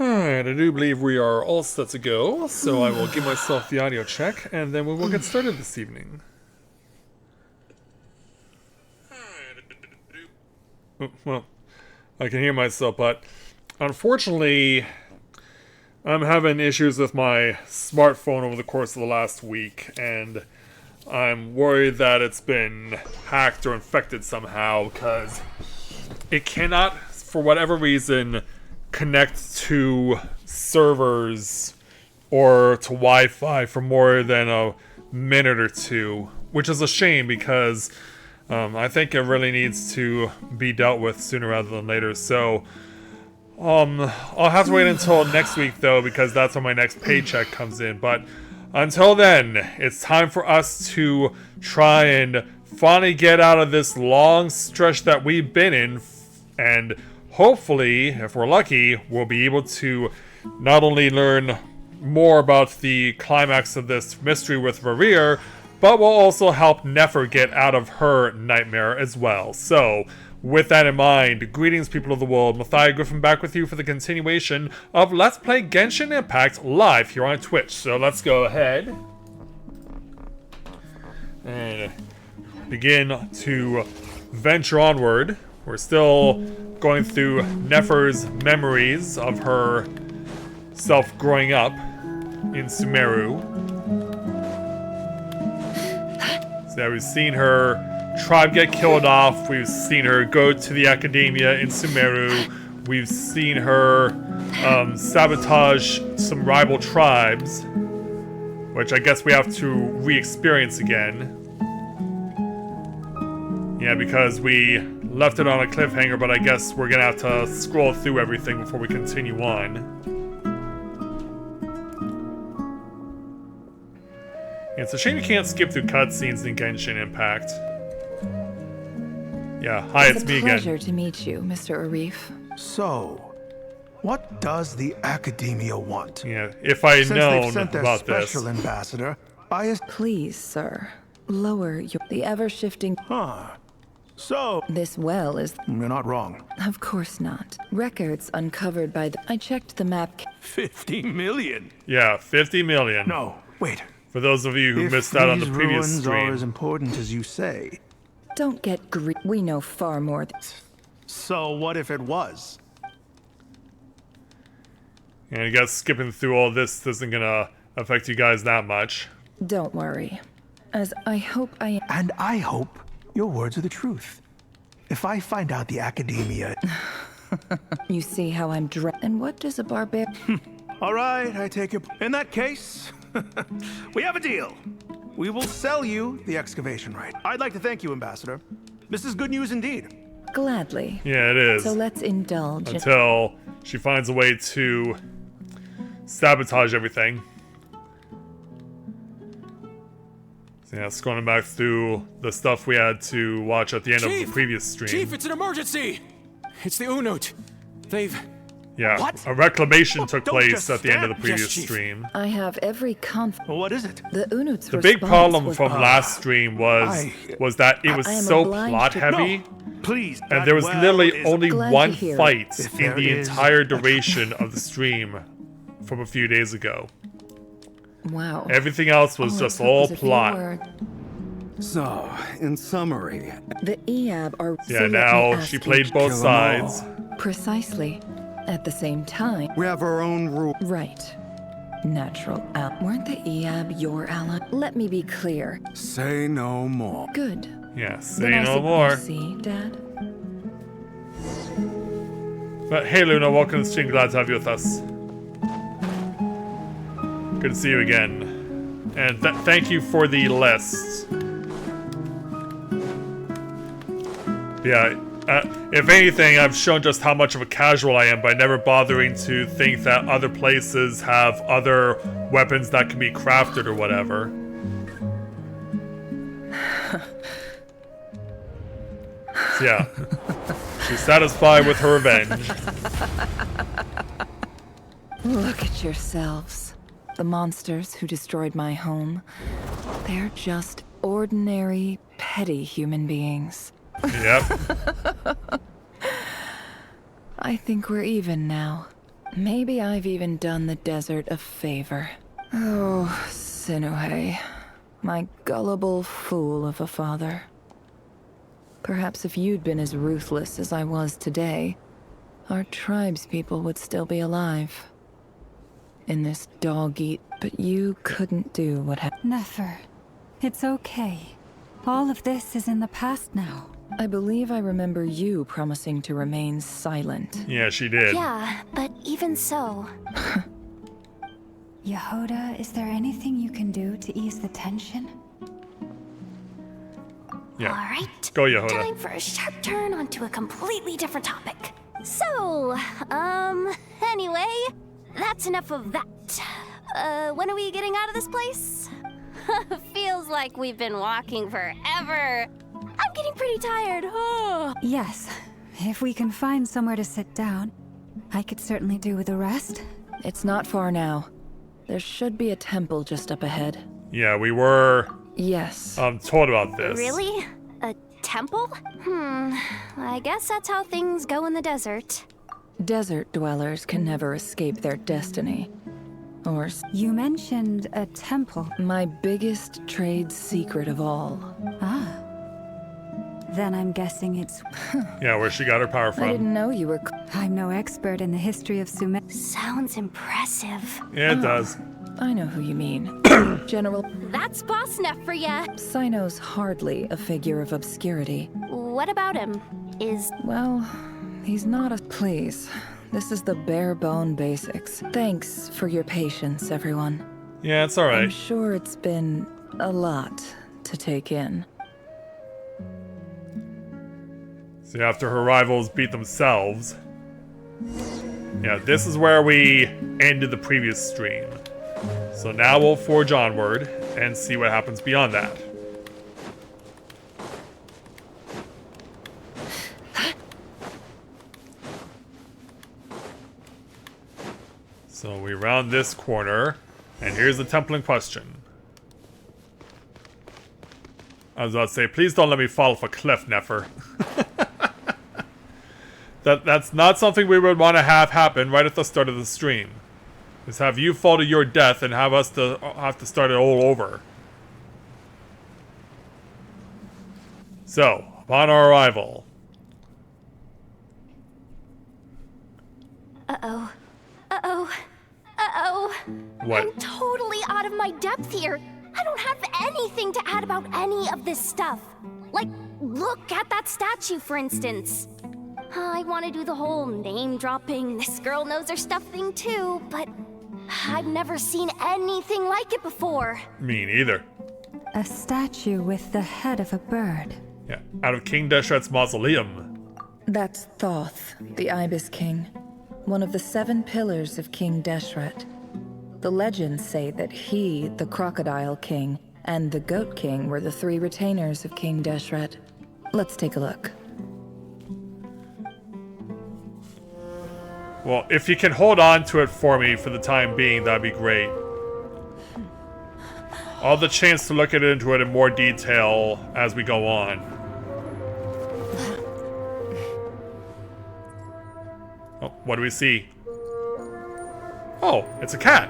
Alright, I do believe we are all set to go, so I will give myself the audio check, and then we will get started this evening. Oh, well, I can hear myself, but unfortunately, I'm having issues with my smartphone over the course of the last week, and I'm worried that it's been hacked or infected somehow, because it cannot, for whatever reason, connect to servers or to Wi-Fi for more than a minute or two, which is a shame because I think it really needs to be dealt with sooner rather than later. So I'll have to wait until next week though, because that's when my next paycheck comes in. But until then, it's time for us to try and finally get out of this long stretch that we've been in, and hopefully, if we're lucky, we'll be able to not only learn more about the climax of this mystery with Varir, but will also help Nefer get out of her nightmare as well. So, with that in mind, greetings people of the world, Matthias Griffin back with you for the continuation of Let's Play Genshin Impact live here on Twitch. So let's go ahead and begin to venture onward. We're still going through Nefer's memories of her self growing up in Sumeru. So yeah, we've seen her tribe get killed off. We've seen her go to the academia in Sumeru. We've seen her sabotage some rival tribes, which I guess we have to re-experience again. Yeah, because we left it on a cliffhanger, but I guess we're gonna have to scroll through everything before we continue on. Yeah, it's a shame you can't skip through cutscenes in Genshin Impact. Yeah, hi, it's me again. It's a pleasure to meet you, Mr. Arif. So, what does the Academia want? Yeah, if I had Since known they've sent their about this. special ambassador, Please, sir, lower your... The ever-shifting... So, This well is... you're not wrong. Of course not. Records uncovered by the... I checked the map... 50 million? Yeah, 50 million. No, wait. For those of you who If missed out on the these previous ruins stream. are as important as you say, Don't get we know far more... so what if it was? And I guess skipping through all this isn't gonna affect you guys that much. Don't worry. As I hope I... And I hope your words are the truth. If I find out the Academia... You see how I'm And what does a barbar... All right, I take it. In that case, we have a deal. We will sell you the excavation right. I'd like to thank you, Ambassador. This is good news indeed. Gladly. Yeah, it is. So let's indulge in... Until she finds a way to sabotage everything. So yeah, scrolling back through the stuff we had to watch at the end of the previous stream. Chief, it's an emergency! It's the Unut. They've... Yeah, What? a reclamation took Don't place just at the end of the stand- previous Yes, Chief. stream. I have every What is it? The Unut's The big response problem was... from last stream was that it was I am so obliged plot to- heavy. No, please. And that there was well literally is- only Glad one to hear it. fight If in there the is entire a- duration of the stream from a few days ago. Wow. Everything else was All it just took all was a few plot. words. So, in summary, The EAB are... Yeah, so let me now ask she you- played both Kill 'em all. sides. Precisely. At the same time... we have our own rules. Right. Natural. Weren't the EAB your ally? Let me be clear. Say no more. Good. Yeah, Then say I no sup- more. You see, Dad? But hey Luna, welcome to the stream, glad to have you with us. Good to see you again. And thank you for the list. Yeah, if anything, I've shown just how much of a casual I am by never bothering to think that other places have other weapons that can be crafted or whatever. So yeah, she's satisfied with her revenge. Look at yourselves. The monsters who destroyed my home. They're just ordinary, petty human beings. Yep. I think we're even now. Maybe I've even done the desert a favor. Oh, Sinuhe. My gullible fool of a father. Perhaps if you'd been as ruthless as I was today, our tribespeople would still be alive. In this dog-eat, but you couldn't do what happened. Nefer, it's okay. All of this is in the past now. I believe I remember you promising to remain silent. Yeah, she did. Yeah, but even so. Yehoda, is there anything you can do to ease the tension? Yeah. All right. Go, Yehoda. Time for a sharp turn onto a completely different topic. So, anyway, that's enough of that. When are we getting out of this place? Feels like we've been walking forever. I'm getting pretty tired. Yes. If we can find somewhere to sit down, I could certainly do with a rest. It's not far now. There should be a temple just up ahead. Yeah, we were Yes. told about this. Really? A temple? I guess that's how things go in the desert. Desert dwellers can never escape their destiny. Or You mentioned a temple. my biggest trade secret of all. Ah. Then I'm guessing it's... Yeah, where she got her power I from. didn't know you were... I'm no expert in the history of Sumer. Sounds impressive. Yeah, it does. I know who you mean. General That's Boss Neff for ya. Sino's hardly a figure of obscurity. What about him? Is Well, he's not a... Please. This is the bare bone basics. Thanks for your patience, everyone. Yeah, it's I'm alright. sure it's been a lot to take in. So after her rivals beat themselves. Yeah, this is where we ended the previous stream. So now we'll forge onward and see what happens beyond that. So we round this corner, and here's the temple in question. I was about to say, please don't let me fall off a cliff, Nefer. That's not something we would want to have happen right at the start of the stream. Is have you fall to your death and have us to have to start it all over. So, upon our arrival. Uh-oh. Uh-oh. Uh-oh. What? I'm totally out of my depth here. I don't have anything to add about any of this stuff. Like, look at that statue, for instance. I want to do the whole name-dropping, this girl knows her stuff thing too, but I've never seen anything like it before. Me neither. A statue with the head of a bird. Yeah, out of King Deshret's mausoleum. That's Thoth, the Ibis King, one of the 7 pillars of King Deshret. The legends say that he, the Crocodile King, and the Goat King were the 3 retainers of King Deshret. Let's take a look. Well, if you can hold on to it for me for the time being, that'd be great. I'll have the chance to look into it in more detail as we go on. Oh, what do we see? Oh, it's a cat.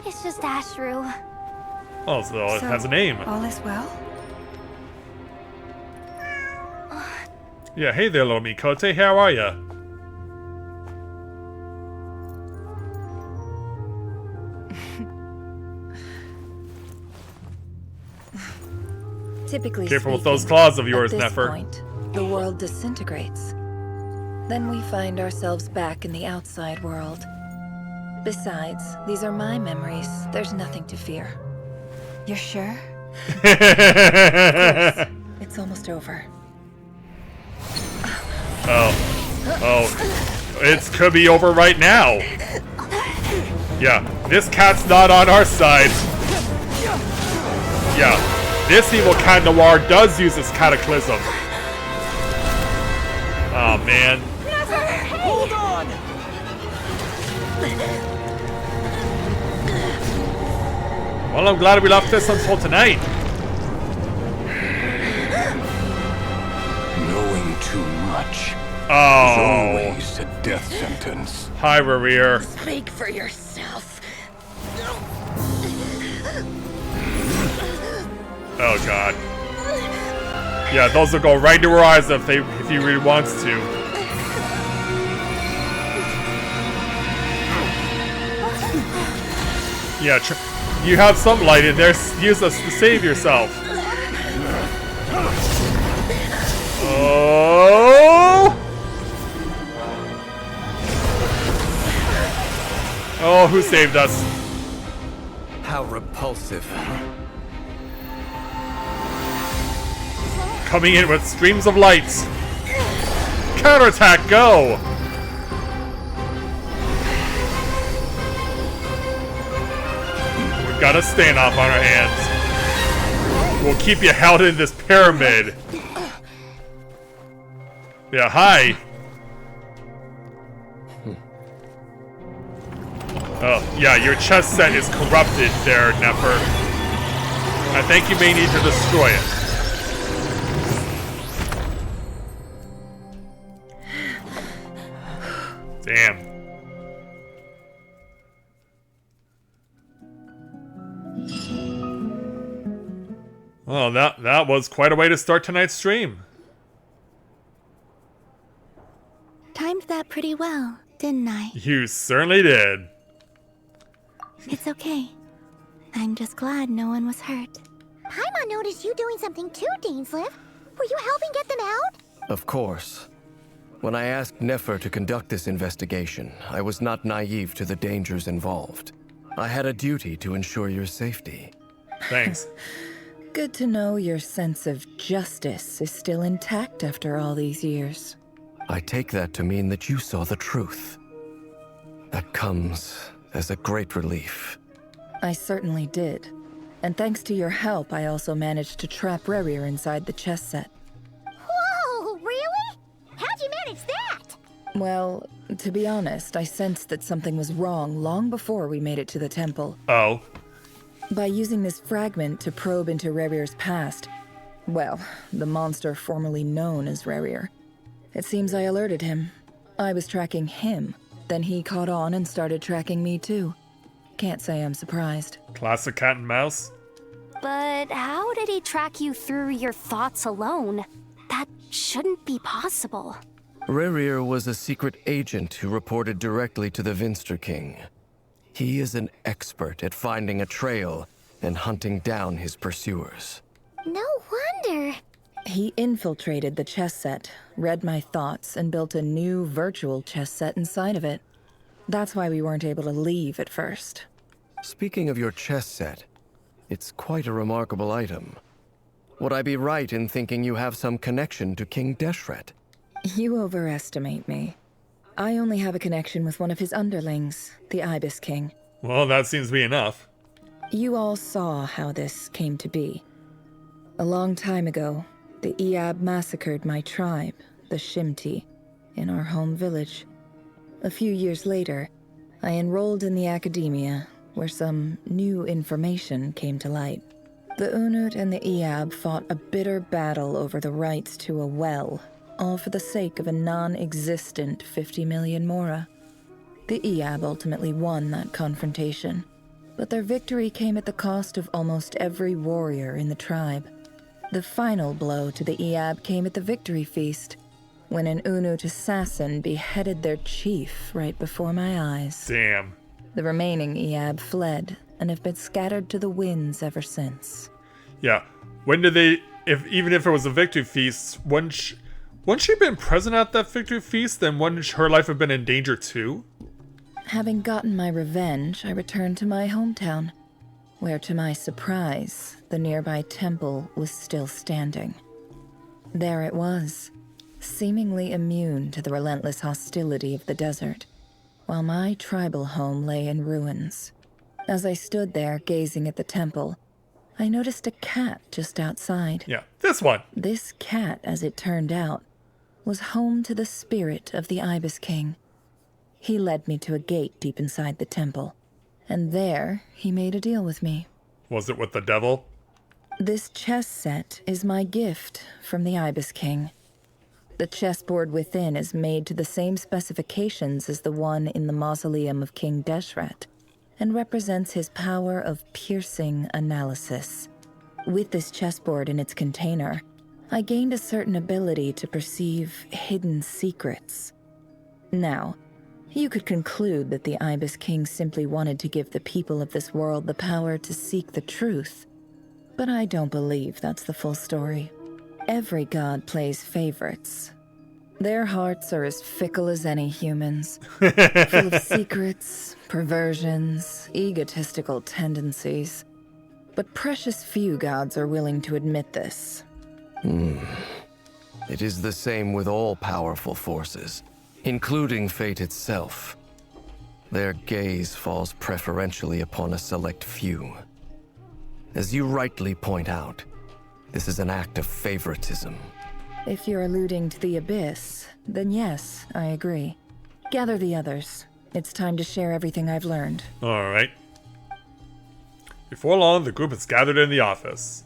It's just Ashru. Oh, so it has a name. All is well? Yeah, hey there, little Mikote. How are ya? Typically Careful with speaking, those claws of yours, at this Nefer. point, the world disintegrates. Then we find ourselves back in the outside world. Besides, these are my memories. There's nothing to fear. You're sure? It's almost over. Oh, it could be over right now. Yeah, this cat's not on our side. Yeah, this evil cat noir does use its cataclysm. Oh man. Hold on! Well, I'm glad we left this until tonight. Knowing too much. Oh. Always a death sentence. Hi, Rerir. Speak for yourself. Oh god. Yeah, those will go right to her eyes if he really wants to. Yeah, you have some light in there. Use us to save yourself. Oh! Oh, who saved us? How repulsive. Coming in with streams of lights. Counterattack, go! We've got a standoff on our hands. We'll keep you held in this pyramid. Yeah, hi. Oh, yeah, your chest set is corrupted there, Nefer. I think you may need to destroy it. Damn. Well, that was quite a way to start tonight's stream. Timed that pretty well, didn't I? You certainly did. It's okay. I'm just glad no one was hurt. Paimon noticed you doing something too, Dainsleif. Were you helping get them out? Of course. When I asked Nefer to conduct this investigation, I was not naive to the dangers involved. I had a duty to ensure your safety. Thanks. Good to know your sense of justice is still intact after all these years. I take that to mean that you saw the truth. That comes as a great relief. I certainly did. And thanks to your help, I also managed to trap Rerir inside the chess set. Whoa, really? How'd you manage that? Well, to be honest, I sensed that something was wrong long before we made it to the temple. Oh. By using this fragment to probe into Rerir's past, well, the monster formerly known as Rerir, it seems I alerted him. I was tracking him, then he caught on and started tracking me too. Can't say I'm surprised. Classic cat and mouse. But how did he track you through your thoughts alone? That shouldn't be possible. Rerir was a secret agent who reported directly to the Vinster King. He is an expert at finding a trail and hunting down his pursuers. No wonder. He infiltrated the chess set, read my thoughts, and built a new virtual chess set inside of it. That's why we weren't able to leave at first. Speaking of your chess set, it's quite a remarkable item. Would I be right in thinking you have some connection to King Deshret? You overestimate me. I only have a connection with one of his underlings, the Ibis King. Well, that seems to be enough. You all saw how this came to be. A long time ago, the Eab massacred my tribe, the Shimti, in our home village. A few years later, I enrolled in the academia, where some new information came to light. The Unut and the Eab fought a bitter battle over the rights to a well, all for the sake of a non-existent 50 million mora. The Eab ultimately won that confrontation, but their victory came at the cost of almost every warrior in the tribe. The final blow to the Eab came at the victory feast, when an Unut assassin beheaded their chief right before my eyes. Damn. The remaining Eab fled and have been scattered to the winds ever since. Yeah. When did they, even if it was a victory feast, once she been present at that victory feast, then wouldn't her life have been in danger too? Having gotten my revenge, I returned to my hometown, where to my surprise, the nearby temple was still standing. There it was, seemingly immune to the relentless hostility of the desert, while my tribal home lay in ruins. As I stood there gazing at the temple, I noticed a cat just outside. Yeah, this one. This cat, as it turned out, was home to the spirit of the Ibis King. He led me to a gate deep inside the temple, and there he made a deal with me. Was it with the devil? This chess set is my gift from the Ibis King. The chessboard within is made to the same specifications as the one in the mausoleum of King Deshret, and represents his power of piercing analysis. With this chessboard in its container, I gained a certain ability to perceive hidden secrets. Now, you could conclude that the Ibis King simply wanted to give the people of this world the power to seek the truth, but I don't believe that's the full story. Every god plays favorites. Their hearts are as fickle as any humans, full of secrets, perversions, egotistical tendencies. But precious few gods are willing to admit this. It is the same with all powerful forces, including fate itself. Their gaze falls preferentially upon a select few. As you rightly point out, this is an act of favoritism. If you're alluding to the Abyss, then yes, I agree. Gather the others. It's time to share everything I've learned. Alright. Before long, the group is gathered in the office.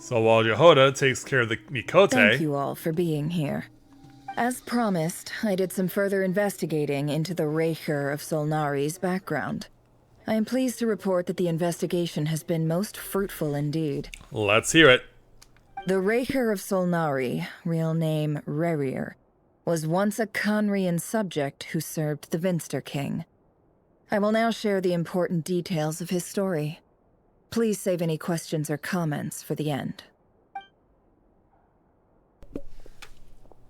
So while Yehoda takes care of the Mikote... Thank you all for being here. As promised, I did some further investigating into the Raker of Solnari's background. I am pleased to report that the investigation has been most fruitful indeed. Let's hear it. The Raker of Solnari, real name Rerir, was once a Conrian subject who served the Vinster King. I will now share the important details of his story. Please save any questions or comments for the end.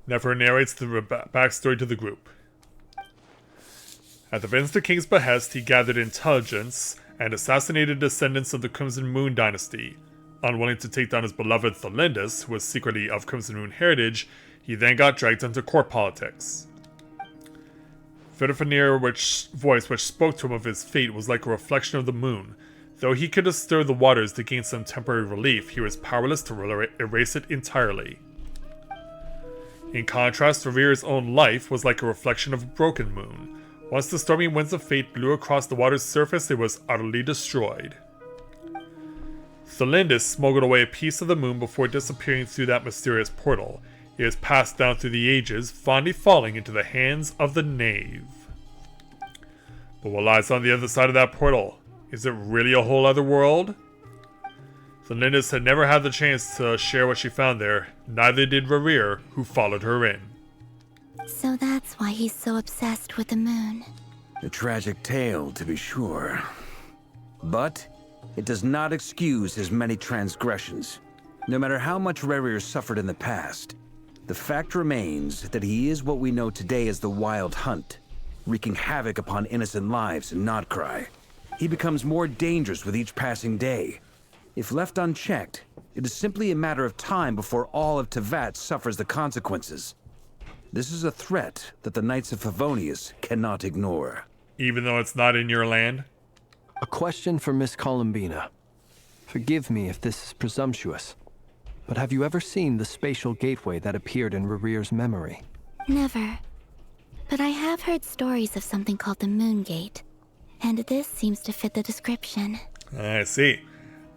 Nefer narrates the backstory to the group. At the Vinster King's behest, he gathered intelligence and assassinated descendants of the Crimson Moon dynasty. Unwilling to take down his beloved Thalindus, who was secretly of Crimson Moon heritage, he then got dragged into court politics. Fidofanir's voice which spoke to him of his fate was like a reflection of the moon. Though he could stir the waters to gain some temporary relief, he was powerless to erase it entirely. In contrast, Revir's own life was like a reflection of a broken moon. Once the stormy winds of fate blew across the water's surface, it was utterly destroyed. Thalindus smuggled away a piece of the moon before disappearing through that mysterious portal. It was passed down through the ages, finally falling into the hands of the Knave. But what lies on the other side of that portal? Is it really a whole other world? Thalindus had never had the chance to share what she found there, neither did Rerir, who followed her in. So that's why he's so obsessed with the moon. A tragic tale, to be sure. But it does not excuse his many transgressions. No matter how much Rerir suffered in the past, the fact remains that he is what we know today as the Wild Hunt, wreaking havoc upon innocent lives in Notcry. He becomes more dangerous with each passing day. If left unchecked, it is simply a matter of time before all of Tevat suffers the consequences. This is a threat that the Knights of Favonius cannot ignore. Even though it's not in your land? A question for Miss Columbina. Forgive me if this is presumptuous, but have you ever seen the spatial gateway that appeared in Rerir's memory? Never. But I have heard stories of something called the Moon Gate, and this seems to fit the description. I see.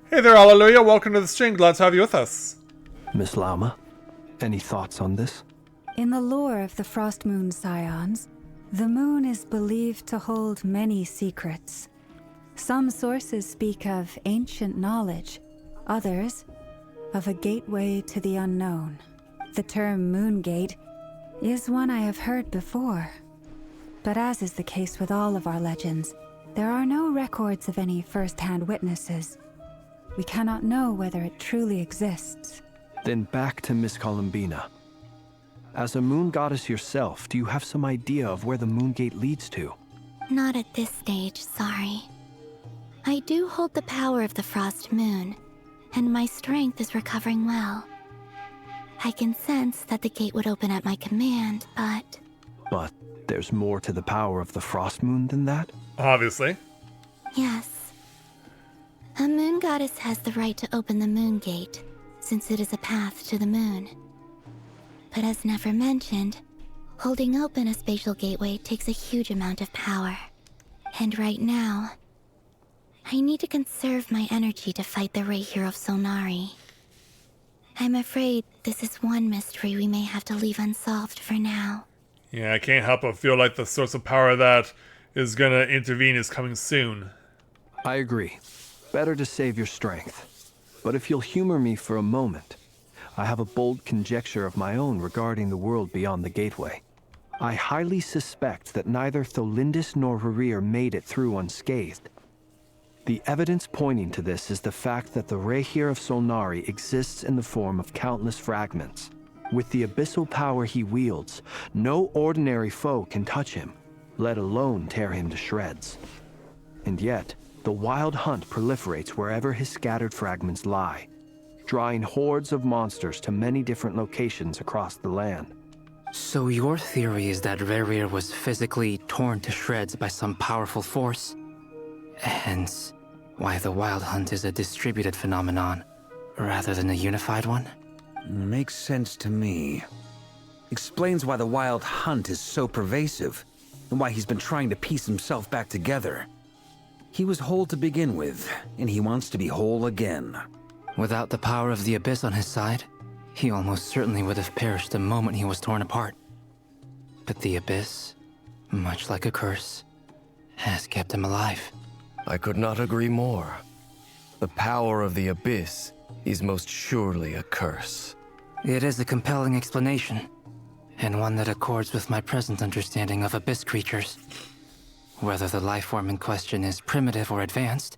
Hey there, Alleluia. Welcome to the stream. Glad to have you with us. Miss Lama, any thoughts on this? In the lore of the Frost Moon Scions, the moon is believed to hold many secrets. Some sources speak of ancient knowledge, others of a gateway to the unknown. The term Moon Gate is one I have heard before. But as is the case with all of our legends, there are no records of any first-hand witnesses. We cannot know whether it truly exists. Then back to Miss Columbina. As a moon goddess yourself, do you have some idea of where the Moon Gate leads to? Not at this stage, sorry. I do hold the power of the Frost Moon, and my strength is recovering well. I can sense that the gate would open at my command, but... But there's more to the power of the Frost Moon than that? Obviously. Yes. A moon goddess has the right to open the Moon Gate, since it is a path to the moon. But as Nefer mentioned, holding open a spatial gateway takes a huge amount of power. And right now, I need to conserve my energy to fight the Raker of Solnari. I'm afraid this is one mystery we may have to leave unsolved for now. Yeah, I can't help but feel like the source of power that is gonna intervene is coming soon. I agree. Better to save your strength. But if you'll humor me for a moment, I have a bold conjecture of my own regarding the world beyond the gateway. I highly suspect that neither Tholindis nor Rerir made it through unscathed. The evidence pointing to this is the fact that the Rehir of Solnari exists in the form of countless fragments. With the abyssal power he wields, no ordinary foe can touch him, let alone tear him to shreds. And yet, the Wild Hunt proliferates wherever his scattered fragments lie, drawing hordes of monsters to many different locations across the land. So your theory is that Rerir was physically torn to shreds by some powerful force? Hence, why the Wild Hunt is a distributed phenomenon, rather than a unified one? Makes sense to me. Explains why the Wild Hunt is so pervasive, and why he's been trying to piece himself back together. He was whole to begin with, and he wants to be whole again. Without the power of the Abyss on his side, he almost certainly would have perished the moment he was torn apart. But the Abyss, much like a curse, has kept him alive. I could not agree more. The power of the Abyss is most surely a curse. It is a compelling explanation, and one that accords with my present understanding of Abyss creatures. Whether the life form in question is primitive or advanced,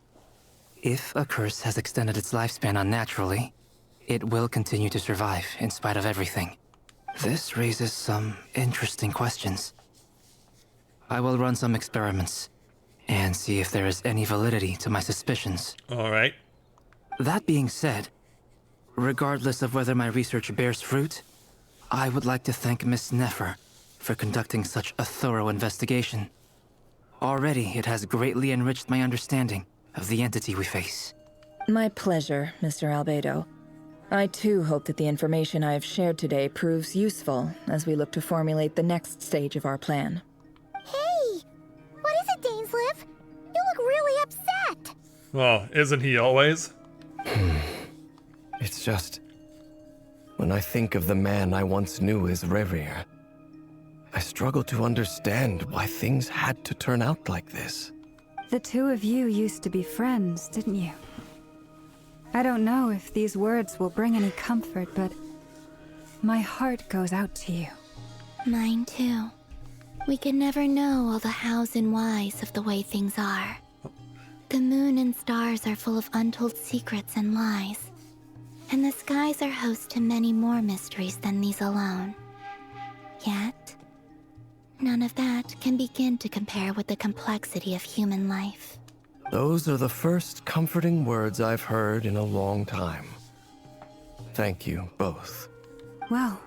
if a curse has extended its lifespan unnaturally, it will continue to survive in spite of everything. This raises some interesting questions. I will run some experiments and see if there is any validity to my suspicions. All right. That being said, regardless of whether my research bears fruit, I would like to thank Miss Nefer for conducting such a thorough investigation. Already, it has greatly enriched my understanding of the entity we face. My pleasure, Mr. Albedo. I too hope that the information I have shared today proves useful as we look to formulate the next stage of our plan. Hey! What is it, Dainsleif? You look really upset! Well, isn't he always? It's just... when I think of the man I once knew as Rerir, I struggle to understand why things had to turn out like this. The two of you used to be friends, didn't you? I don't know if these words will bring any comfort, but my heart goes out to you. Mine too. We can never know all the hows and whys of the way things are. The moon and stars are full of untold secrets and lies. And the skies are host to many more mysteries than these alone. Yet, none of that can begin to compare with the complexity of human life. Those are the first comforting words I've heard in a long time. Thank you, both. Well,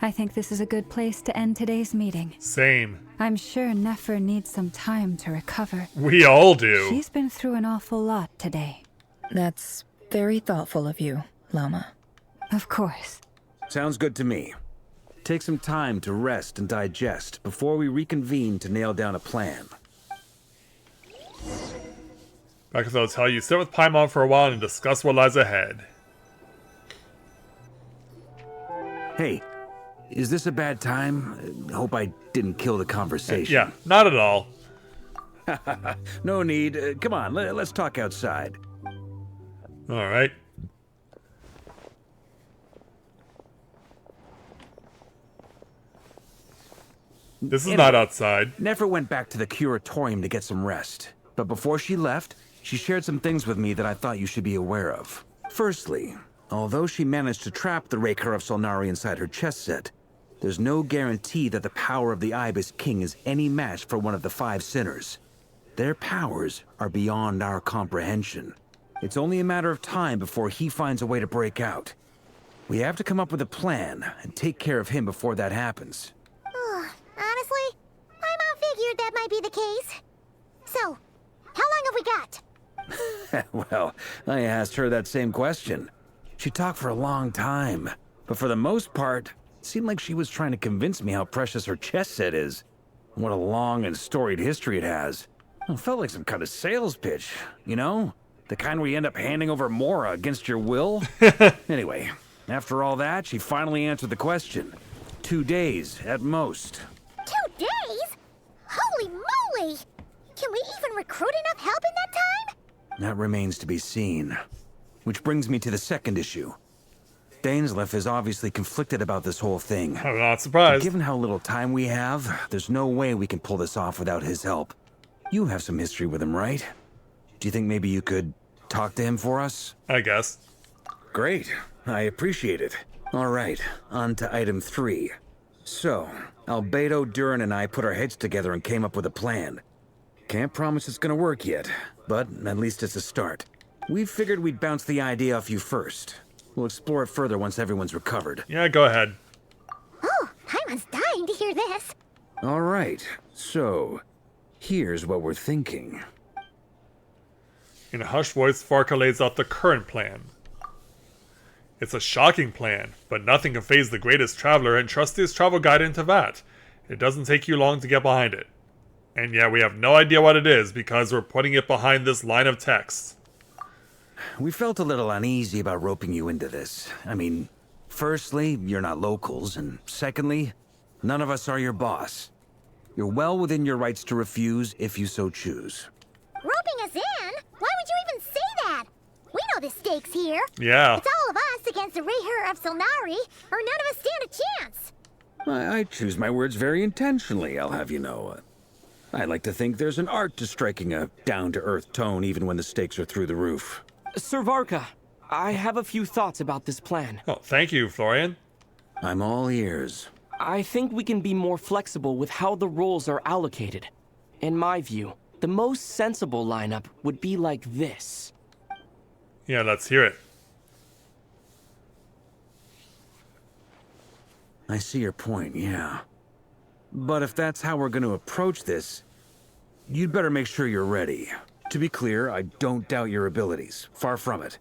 I think this is a good place to end today's meeting. Same. I'm sure Nefer needs some time to recover. We all do. She's been through an awful lot today. That's very thoughtful of you, Lama. Of course. Sounds good to me. Take some time to rest and digest before we reconvene to nail down a plan. Back as I'll tell you, sit with Paimon for a while and discuss what lies ahead. Hey, is this a bad time? Hope I didn't kill the conversation. Yeah, not at all. No need. Come on, let's talk outside. All right. This is not outside. Nefer went back to the curatorium to get some rest. But before she left, she shared some things with me that I thought you should be aware of. Firstly, although she managed to trap the Raker of Solnari inside her chess set, there's no guarantee that the power of the Ibis King is any match for one of the 5 sinners. Their powers are beyond our comprehension. It's only a matter of time before he finds a way to break out. We have to come up with a plan and take care of him before that happens. Honestly, my mom figured that might be the case. So, how long have we got? Well, I asked her that same question. She talked for a long time, but for the most part, it seemed like she was trying to convince me how precious her chess set is. What a long and storied history it has. It felt like some kind of sales pitch, you know? The kind where you end up handing over Mora against your will. Anyway, After all that, she finally answered the question. 2 days, at most. 2 days? Holy moly! Can we even recruit enough help in that time? That remains to be seen. Which brings me to the second issue. Dainsleif is obviously conflicted about this whole thing. I'm not surprised. But given how little time we have, there's no way we can pull this off without his help. You have some history with him, right? Do you think maybe you could talk to him for us? I guess. Great. I appreciate it. All right, on to item 3. So, Albedo, Durin, and I put our heads together and came up with a plan. Can't promise it's gonna work yet, but at least it's a start. We figured we'd bounce the idea off you first. We'll explore it further once everyone's recovered. Yeah, go ahead. Oh, Paimon's dying to hear this. All right, so here's what we're thinking. In a hushed voice, Varka lays out the current plan. It's a shocking plan, but nothing can faze the greatest traveler and trustiest travel guide in Teyvat. It doesn't take you long to get behind it. And yeah, we have no idea what it is because we're putting it behind this line of text. We felt a little uneasy about roping you into this. I mean, firstly, you're not locals, and secondly, none of us are your boss. You're well within your rights to refuse if you so choose. Roping us in? Why would you even say that? We know the stakes here. Yeah. It's all of us against the Rayher of Solnari, or none of us stand a chance. I choose my words very intentionally, I'll have you know. I like to think there's an art to striking a down-to-earth tone even when the stakes are through the roof. Sir Varka, I have a few thoughts about this plan. Oh, thank you, Florian. I'm all ears. I think we can be more flexible with how the roles are allocated. In my view, the most sensible lineup would be like this. Yeah, let's hear it. I see your point, yeah. But if that's how we're going to approach this, you'd better make sure you're ready. To be clear, I don't doubt your abilities. Far from it.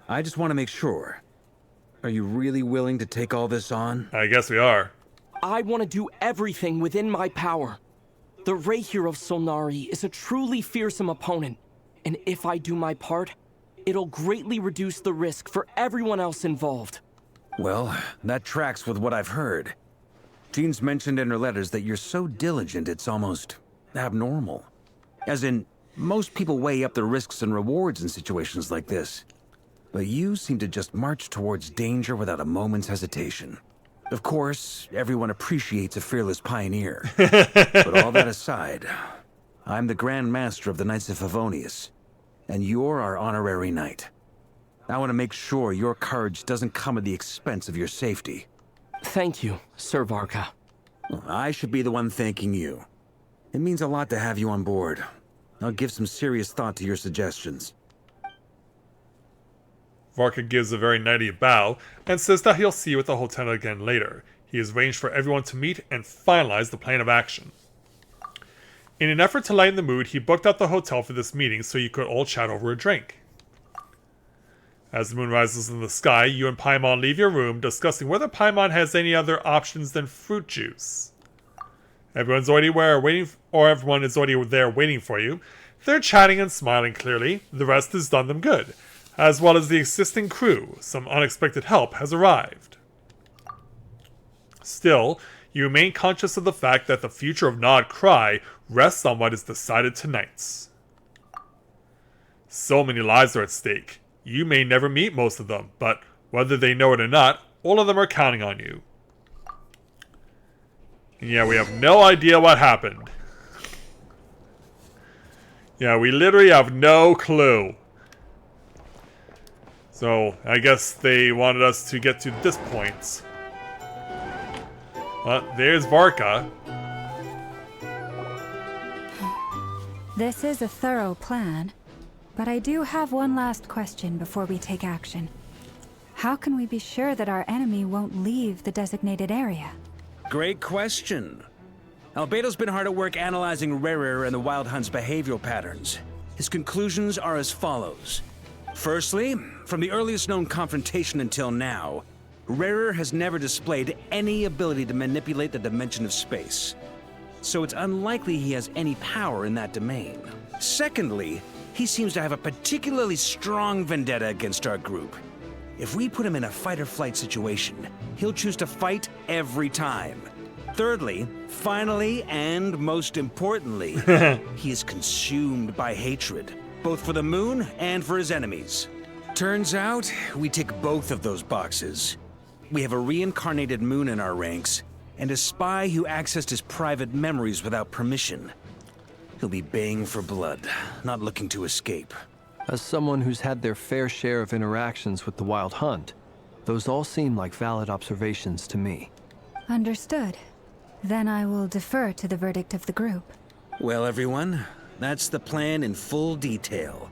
I just want to make sure. Are you really willing to take all this on? I guess we are. I want to do everything within my power. The Rayher of Solnari is a truly fearsome opponent, and if I do my part, it'll greatly reduce the risk for everyone else involved. Well, that tracks with what I've heard. Jean's mentioned in her letters that you're so diligent it's almost abnormal. As in, most people weigh up the risks and rewards in situations like this. But you seem to just march towards danger without a moment's hesitation. Of course, everyone appreciates a fearless pioneer. But all that aside, I'm the Grand Master of the Knights of Favonius, and you're our honorary knight. I want to make sure your courage doesn't come at the expense of your safety. Thank you, Sir Varka. I should be the one thanking you. It means a lot to have you on board. I'll give some serious thought to your suggestions. Varka gives a very knightly bow and says that he'll see you at the hotel again later. He has arranged for everyone to meet and finalize the plan of action. In an effort to lighten the mood, he booked out the hotel for this meeting so you could all chat over a drink. As the moon rises in the sky, you and Paimon leave your room, discussing whether Paimon has any other options than fruit juice. Everyone is already there waiting for you. They're chatting and smiling clearly. The rest has done them good. As well as the existing crew, some unexpected help has arrived. Still, you remain conscious of the fact that the future of Nod Cry rests on what is decided tonight. So many lives are at stake. You may never meet most of them, but whether they know it or not, all of them are counting on you. And yeah, we have no idea what happened. Yeah, we literally have no clue. So, I guess they wanted us to get to this point. There's Varka. This is a thorough plan, but I do have one last question before we take action. How can we be sure that our enemy won't leave the designated area? Great question. Albedo's been hard at work analyzing Rayher and the Wild Hunt's behavioral patterns. His conclusions are as follows. Firstly, from the earliest known confrontation until now, Rayher has never displayed any ability to manipulate the dimension of space. So it's unlikely he has any power in that domain. Secondly, he seems to have a particularly strong vendetta against our group. If we put him in a fight-or-flight situation, he'll choose to fight every time. Thirdly, finally, and most importantly, he is consumed by hatred, both for the moon and for his enemies. Turns out, we tick both of those boxes. We have a reincarnated moon in our ranks, and a spy who accessed his private memories without permission. He'll be baying for blood, not looking to escape. As someone who's had their fair share of interactions with the Wild Hunt, those all seem like valid observations to me. Understood. Then I will defer to the verdict of the group. Well, everyone, that's the plan in full detail.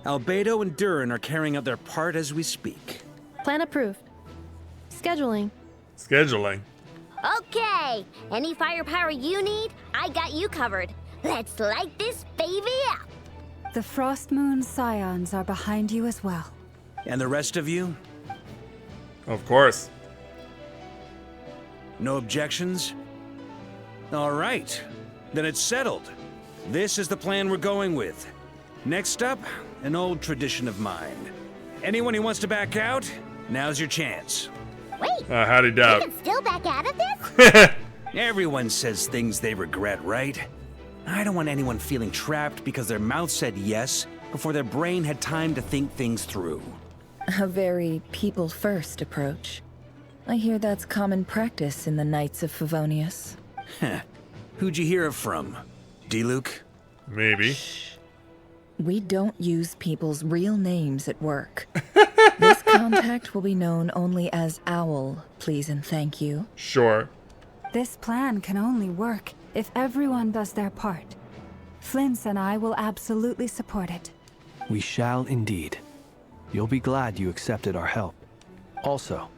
Albedo and Durin are carrying out their part as we speak. Plan approved. Scheduling. Scheduling. Okay, any firepower you need, I got you covered. Let's light this baby up. The Frost Moon Scions are behind you as well. And the rest of you? Of course. No objections? All right, then it's settled. This is the plan we're going with. Next up, an old tradition of mine. Anyone who wants to back out, now's your chance. Wait, howdy you doubt. can still back out of this? Everyone says things they regret, right? I don't want anyone feeling trapped because their mouth said yes before their brain had time to think things through. A very people-first approach. I hear that's common practice in the Knights of Favonius. Who'd you hear it from? D-Luke? Maybe. We don't use people's real names at work. This contact will be known only as Owl, please and thank you. Sure. This plan can only work if everyone does their part. Flint's and I will absolutely support it. We shall indeed. You'll be glad you accepted our help. Also,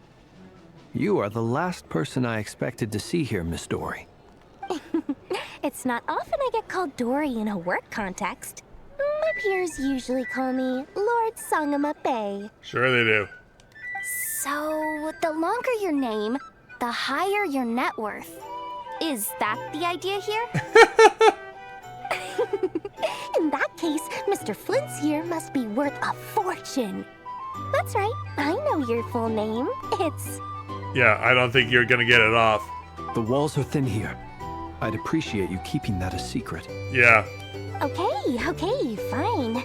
you are the last person I expected to see here, Miss Dory. It's not often I get called Dory in a work context. My peers usually call me Lord Sangama Bay. Sure they do. So, the longer your name, the higher your net worth. Is that the idea here? In that case, Mr. Flint's here must be worth a fortune. That's right, I know your full name. It's... Yeah, I don't think you're gonna get it off. The walls are thin here. I'd appreciate you keeping that a secret. Yeah. Okay, fine.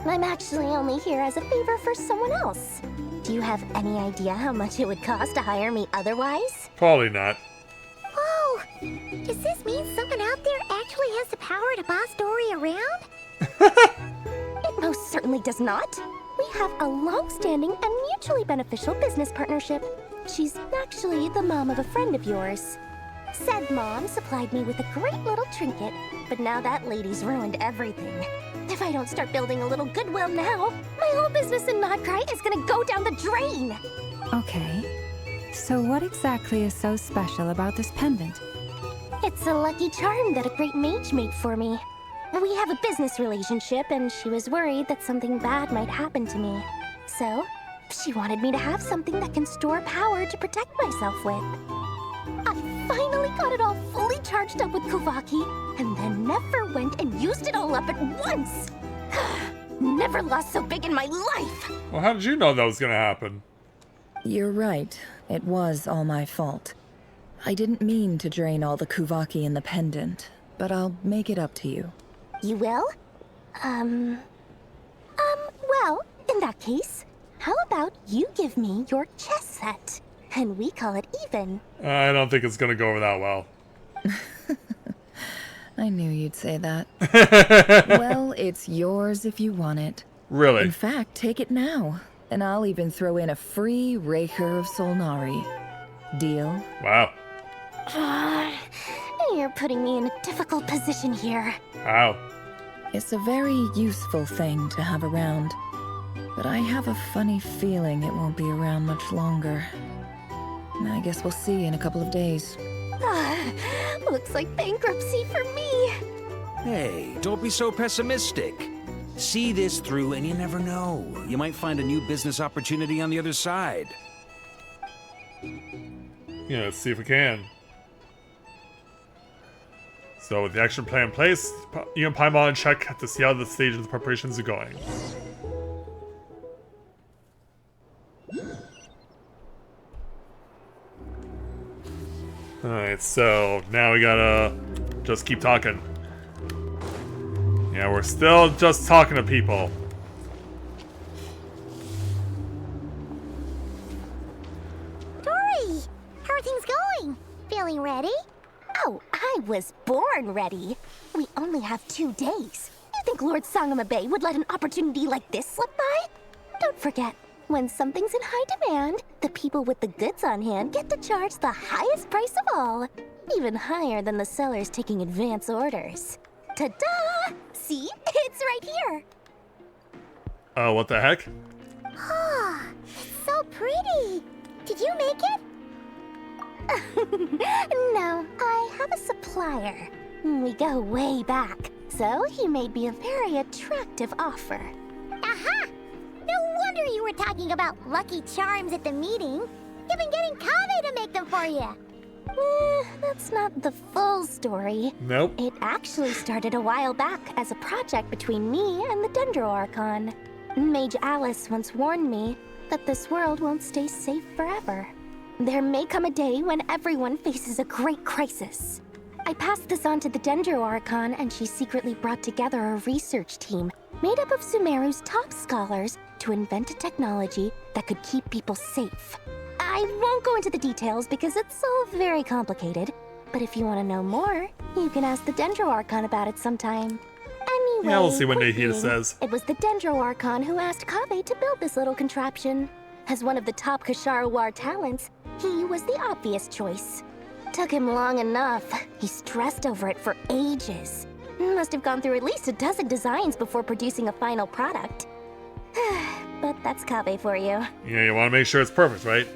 I'm actually only here as a favor for someone else. Do you have any idea how much it would cost to hire me otherwise? Probably not. Whoa! Does this mean someone out there actually has the power to boss Dory around? It most certainly does not. We have a long-standing and mutually beneficial business partnership. She's actually the mom of a friend of yours. Said mom supplied me with a great little trinket, but now that lady's ruined everything. If I don't start building a little goodwill now, my whole business in Notcry is gonna go down the drain! Okay. So what exactly is so special about this pendant? It's a lucky charm that a great mage made for me. We have a business relationship, and she was worried that something bad might happen to me. So, she wanted me to have something that can store power to protect myself with. I finally got it all fully charged up with Kuvaki, and then never went and used it all up at once! Never lost so big in my life! Well, how did you know that was gonna happen? You're right. It was all my fault. I didn't mean to drain all the Kuvaki in the pendant, but I'll make it up to you. You will? Well, in that case, how about you give me your chess set? And we call it even. I don't think it's gonna go over that well. I knew you'd say that. Well, it's yours if you want it. Really? In fact, take it now. And I'll even throw in a free Raker of Solnari. Deal? Wow. You're putting me in a difficult position here. How? It's a very useful thing to have around. But I have a funny feeling it won't be around much longer. I guess we'll see in a couple of days. Looks like bankruptcy for me. Hey, don't be so pessimistic. See this through and you never know. You might find a new business opportunity on the other side. Yeah, let's see if we can. So with the action plan in place, you and Paimon check to see how the stage of the preparations are going. Alright, so now we gotta just keep talking. Yeah, we're still just talking to people. Dory, how are things going? Feeling ready? Oh, I was born ready. We only have 2 days. You think Lord Sangamabe would let an opportunity like this slip by? Don't forget, when something's in high demand, the people with the goods on hand get to charge the highest price of all. Even higher than the sellers taking advance orders. Ta-da! See? It's right here. Oh, what the heck? Oh, it's so pretty. Did you make it? No, I have a supplier. We go way back, so he made me a very attractive offer. Aha! No wonder you were talking about lucky charms at the meeting. You've been getting Kave to make them for you. That's not the full story. Nope. It actually started a while back as a project between me and the Dendro Archon. Mage Alice once warned me that this world won't stay safe forever. There may come a day when everyone faces a great crisis. I passed this on to the Dendro Archon, and she secretly brought together a research team made up of Sumeru's top scholars to invent a technology that could keep people safe. I won't go into the details because it's all very complicated, but if you want to know more, you can ask the Dendro Archon about it sometime. Anyway, Yeah, we'll see what point Nahida being, says. It was the Dendro Archon who asked Kave to build this little contraption. As one of the top Kashara War talents, he was the obvious choice. Took him long enough. He stressed over it for ages. Must have gone through at least a dozen designs before producing a final product. But that's Kave for you. Yeah, you want to make sure it's perfect, right?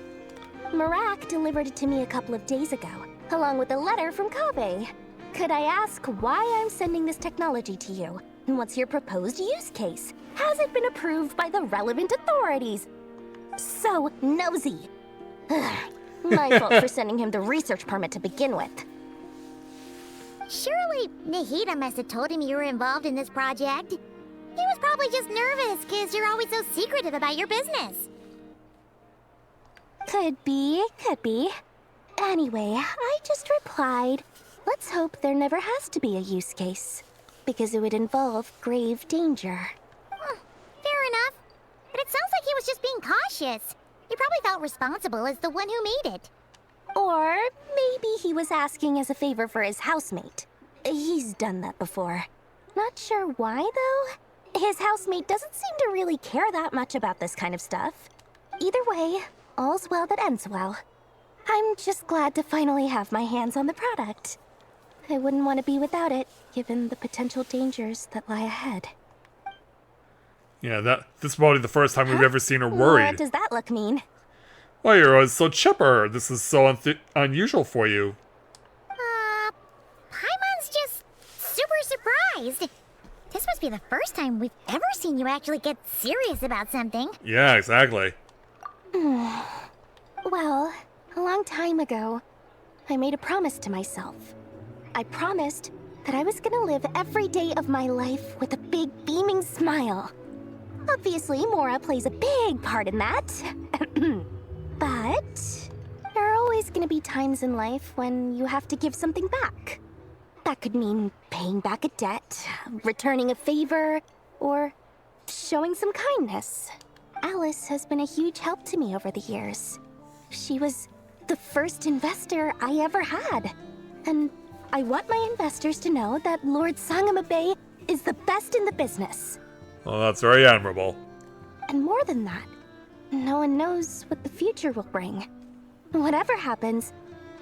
Marak delivered it to me a couple of days ago, along with a letter from Kave. Could I ask why I'm sending this technology to you? And what's your proposed use case? Has it been approved by the relevant authorities? So nosy. My fault for sending him the research permit to begin with. Surely Nahida must have told him you were involved in this project. He was probably just nervous because you're always so secretive about your business. Could be, could be. Anyway, I just replied, let's hope there never has to be a use case, because it would involve grave danger. Fair enough. But it sounds like he was just being cautious. He probably felt responsible as the one who made it. Or maybe he was asking as a favor for his housemate. He's done that before. Not sure why, though. His housemate doesn't seem to really care that much about this kind of stuff. Either way, all's well that ends well. I'm just glad to finally have my hands on the product. I wouldn't want to be without it, given the potential dangers that lie ahead. Yeah, this is probably the first time we've ever seen her worried. What does that look mean? Why, you're always so chipper. This is so unusual for you. Paimon's just super surprised. This must be the first time we've ever seen you actually get serious about something. Yeah, exactly. Well, a long time ago, I made a promise to myself. I promised that I was gonna live every day of my life with a big beaming smile. Obviously, Mora plays a big part in that. But there are always gonna be times in life when you have to give something back. That could mean paying back a debt, returning a favor, or showing some kindness. Alice has been a huge help to me over the years. She was the first investor I ever had. And I want my investors to know that Lord Sangamabe is the best in the business. Well, that's very admirable. And more than that, no one knows what the future will bring. Whatever happens,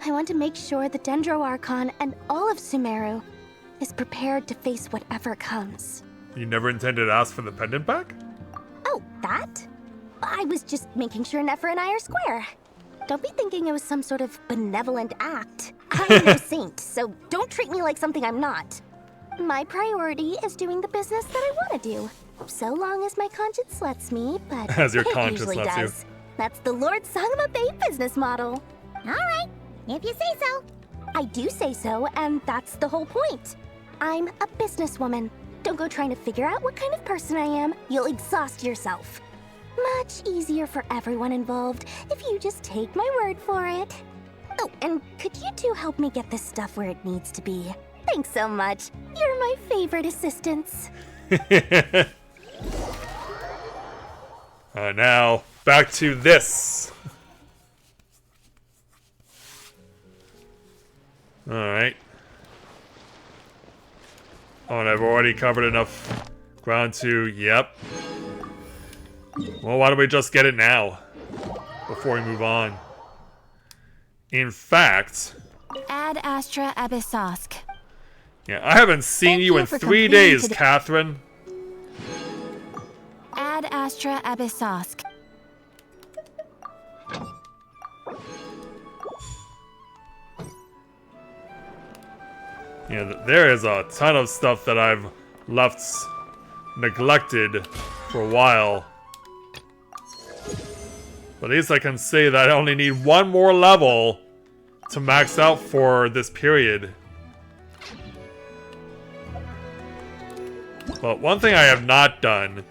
I want to make sure the Dendro Archon and all of Sumeru is prepared to face whatever comes. You never intended to ask for the pendant back? Oh, that? I was just making sure Nefer and I are square. Don't be thinking it was some sort of benevolent act. I'm no saint, so don't treat me like something I'm not. My priority is doing the business that I want to do. So long as my conscience lets me, but As your it conscience usually lets you. does. That's the Lord Sangamabe business model. All right, if you say so. I do say so, and that's the whole point. I'm a businesswoman. Don't go trying to figure out what kind of person I am. You'll exhaust yourself. Much easier for everyone involved if you just take my word for it. Oh, and could you two help me get this stuff where it needs to be? Thanks so much. You're my favorite assistants. Now, back to this. Alright. Oh, and I've already covered enough ground to... Yep. Well, why don't we just get it now? Before we move on. In fact... Ad Astra Abyssosk. Yeah, I haven't seen you in 3 days, Catherine. Ad Astra Abyssosk. Yeah, there is a ton of stuff that I've left neglected for a while. But at least I can say that I only need one more level to max out for this period. But one thing I have not done,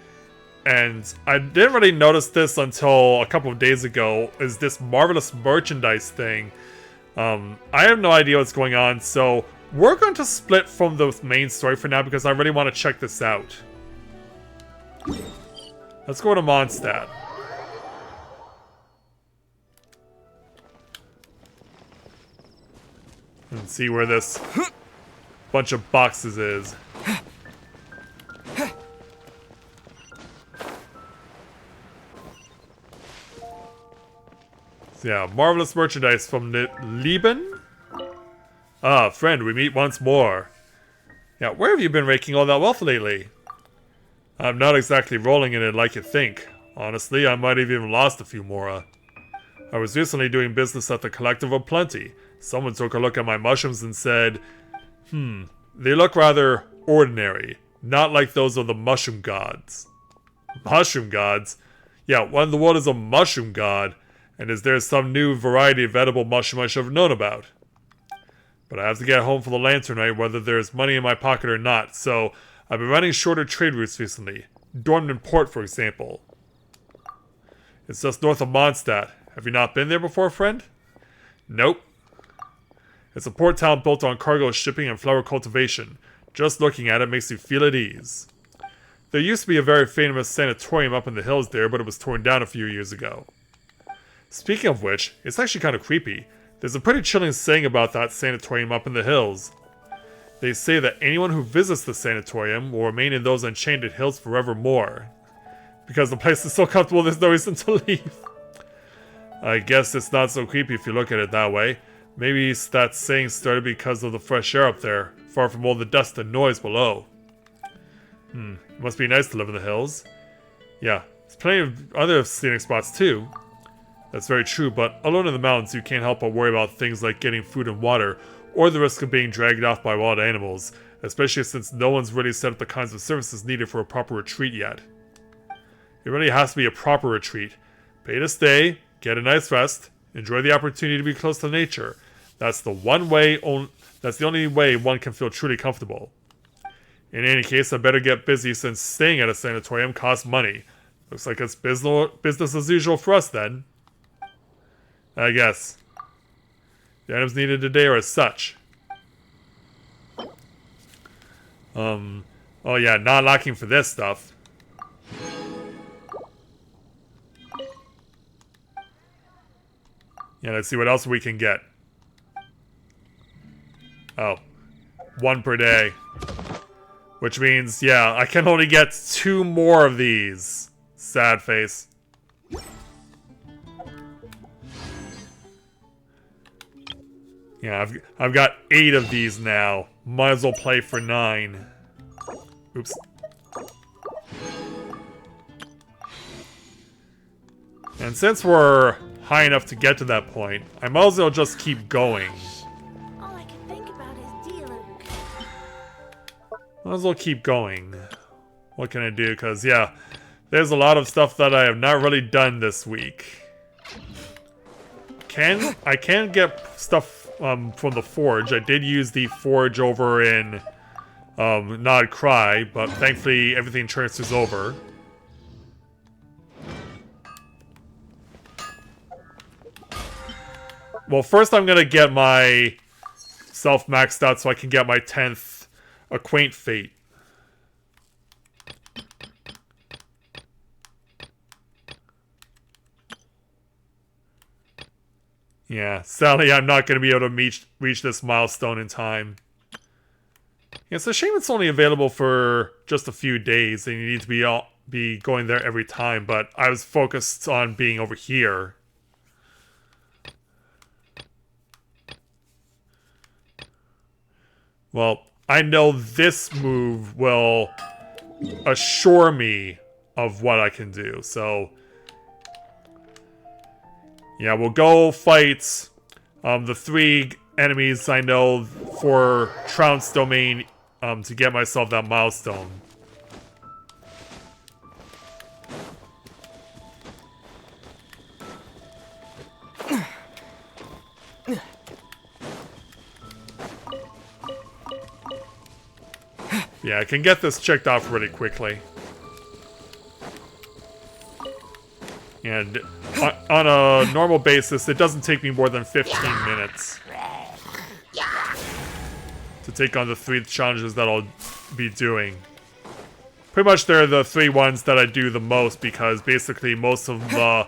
and I didn't really notice this until a couple of days ago, is this marvelous merchandise thing. I have no idea what's going on, so we're going to split from the main story for now because I really want to check this out. Let's go to Mondstadt. And see where this bunch of boxes is. So yeah, marvelous merchandise from Lieben? Ah, friend, we meet once more. Yeah, where have you been raking all that wealth lately? I'm not exactly rolling in it like you think. Honestly, I might have even lost a few more. I was recently doing business at the Collective of Plenty. Someone took a look at my mushrooms and said, they look rather ordinary, not like those of the mushroom gods. Mushroom gods? Yeah, what in the world is a mushroom god? And is there some new variety of edible mushroom I should have known about? But I have to get home for the lantern night whether there's money in my pocket or not, so I've been running shorter trade routes recently. Dornman Port, for example. It's just north of Mondstadt. Have you not been there before, friend? Nope. It's a port town built on cargo shipping and flower cultivation. Just looking at it makes you feel at ease. There used to be a very famous sanatorium up in the hills there, but it was torn down a few years ago. Speaking of which, it's actually kind of creepy. There's a pretty chilling saying about that sanatorium up in the hills. They say that anyone who visits the sanatorium will remain in those enchanted hills forevermore. Because the place is so comfortable, there's no reason to leave. I guess it's not so creepy if you look at it that way. Maybe that saying started because of the fresh air up there, far from all the dust and noise below. It must be nice to live in the hills. Yeah, there's plenty of other scenic spots too. That's very true, but alone in the mountains you can't help but worry about things like getting food and water, or the risk of being dragged off by wild animals, especially since no one's really set up the kinds of services needed for a proper retreat yet. It really has to be a proper retreat. Pay to stay, get a nice rest, enjoy the opportunity to be close to nature. That's the only way one can feel truly comfortable. In any case, I better get busy since staying at a sanatorium costs money. Looks like it's business as usual for us then. I guess. The items needed today are as such. Oh yeah, not lacking for this stuff. Yeah, let's see what else we can get. Oh. 1 per day. Which means, yeah, I can only get 2 more of these. Sad face. Yeah, I've got 8 of these now. Might as well play for 9. Oops. And since we're high enough to get to that point, I might as well just keep going. All I can think about is dealing. Might as well keep going. What can I do? Because, yeah, there's a lot of stuff that I have not really done this week. I can get stuff from the forge. I did use the forge over in Nod Cry, but thankfully everything transfers over. Well, first I'm gonna get my self maxed out so I can get my 10th Acquaint Fate. Yeah, sadly I'm not going to be able to reach this milestone in time. Yeah, it's a shame it's only available for just a few days and you need to be going there every time, but I was focused on being over here. Well, I know this move will assure me of what I can do, so... Yeah, we'll go fight the 3 enemies I know for Trounce Domain to get myself that milestone. Yeah, I can get this checked off really quickly. And on a normal basis, it doesn't take me more than 15 minutes to take on the 3 challenges that I'll be doing. Pretty much they're the 3 ones that I do the most because basically most of the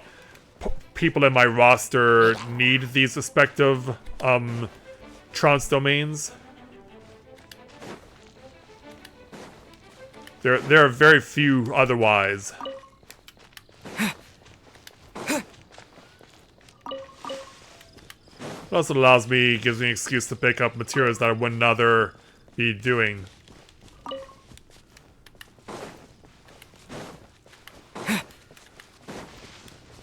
people in my roster need these respective Trounce domains. There are very few otherwise. It also gives me an excuse to pick up materials that I wouldn't other be doing.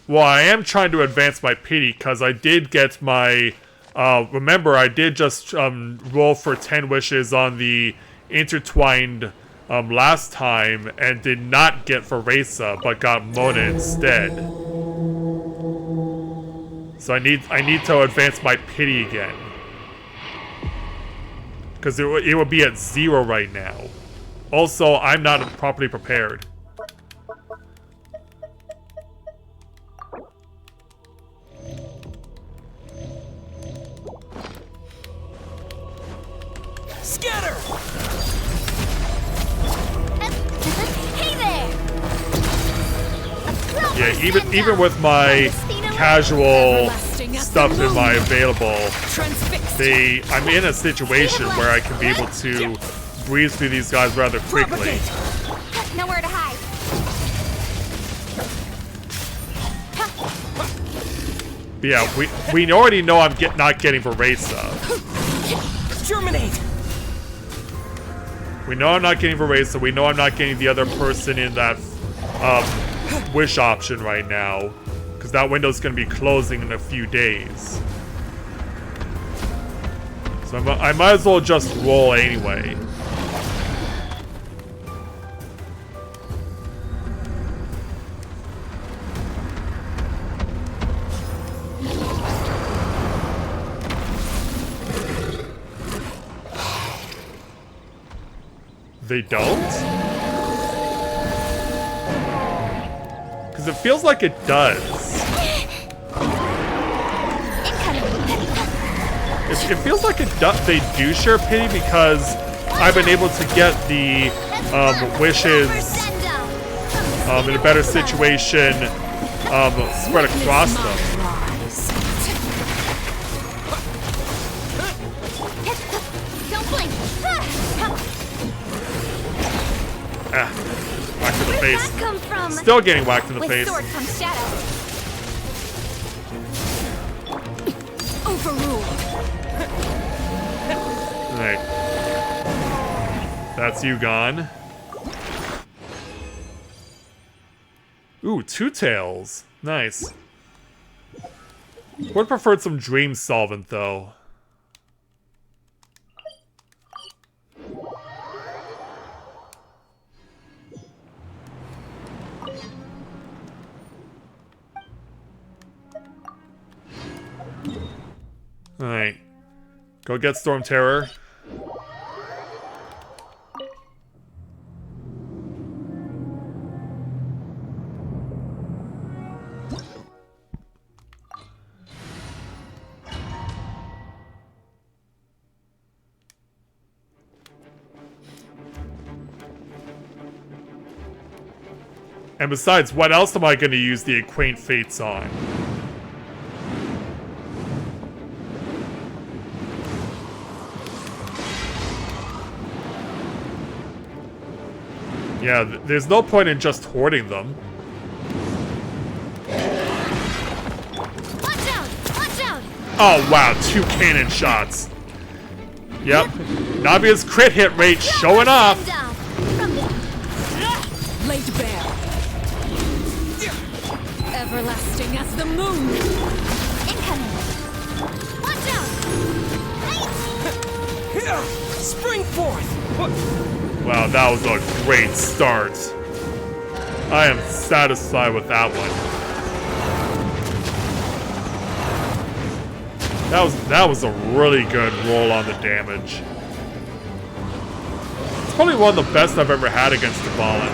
Well, I am trying to advance my pity because I did get my... remember, I did just roll for 10 wishes on the intertwined last time and did not get Veresa, but got Mona instead. So I need to advance my pity again. Because it would be at 0 right now. Also, I'm not properly prepared. Scatter! Hey there! Yeah, even with my casual stuff in my available, I'm in a situation where I can be able to breeze through these guys rather quickly. Nowhere to hide. But yeah, we already know I'm not getting Veresa. Germinate! We know I'm not getting Veresa. We know I'm not getting the other person in that wish option right now. Because that window's going to be closing in a few days. So I might as well just roll anyway. They don't? Because it feels like it does. It feels like they do share pity because I've been able to get the wishes in a better situation spread across them. Whacked in the face. Still getting whacked in the face. Sword comes shadow. Overruled. Alright. That's you gone. Ooh, 2 tails. Nice. Would prefer some dream solvent though. Alright. Go get Storm Terror. And besides, what else am I going to use the Acquaint Fates on? Yeah, there's no point in just hoarding them. Watch out! Watch out! Oh wow, 2 cannon shots. Yep. Navia's crit hit rate showing off. Laid bare. Everlasting as the moon. Incoming! Watch out! Spring forth! Wow, that was a great start. I am satisfied with that one. That was a really good roll on the damage. It's probably one of the best I've ever had against Dvalin.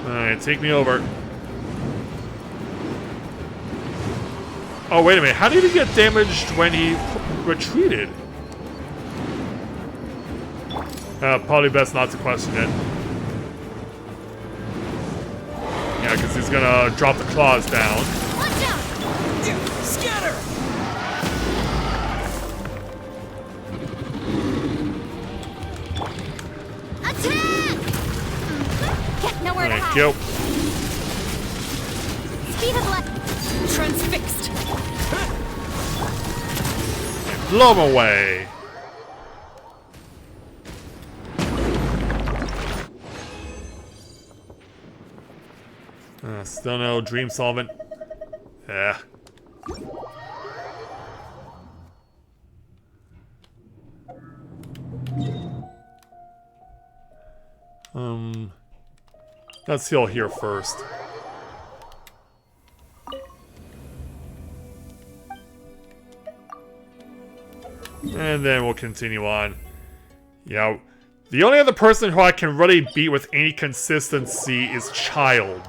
Alright, take me over. Oh, wait a minute. How did he get damaged when he retreated? Probably best not to question it. Yeah, because he's gonna drop the claws down. Watch out! Scatter! Attack! Get nowhere to Alright, hide. go. Speed of light. Transfixed. Blow him away. Still no dream solvent. Yeah. Let's heal here first. And then we'll continue on. Yeah, the only other person who I can really beat with any consistency is Child.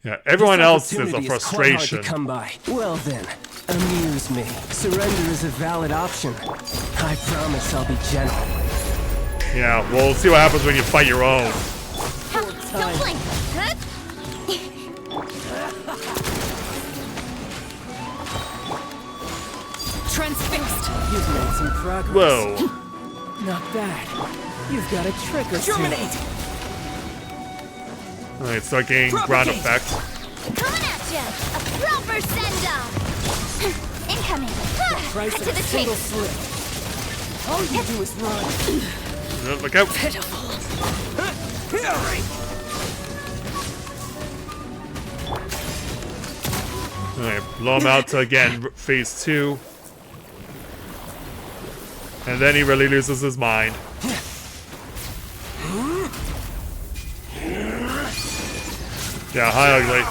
Yeah, everyone else is a frustration. Come by. Well then, amuse me. Surrender is a valid option. I promise I'll be gentle. Yeah, we'll see what happens when you fight your own. Don't blink! Transfixed. You've made some progress. Whoa. Not bad. You've got a trick or two. Germinate! Alright, start getting ground effect. Coming at ya! A proper send-off! Incoming! Price Cut of to the a single chase! slip. All you do is run. Look out! Alright, blow him out to, again, phase 2. And then he really loses his mind. Yeah, hi, ugly.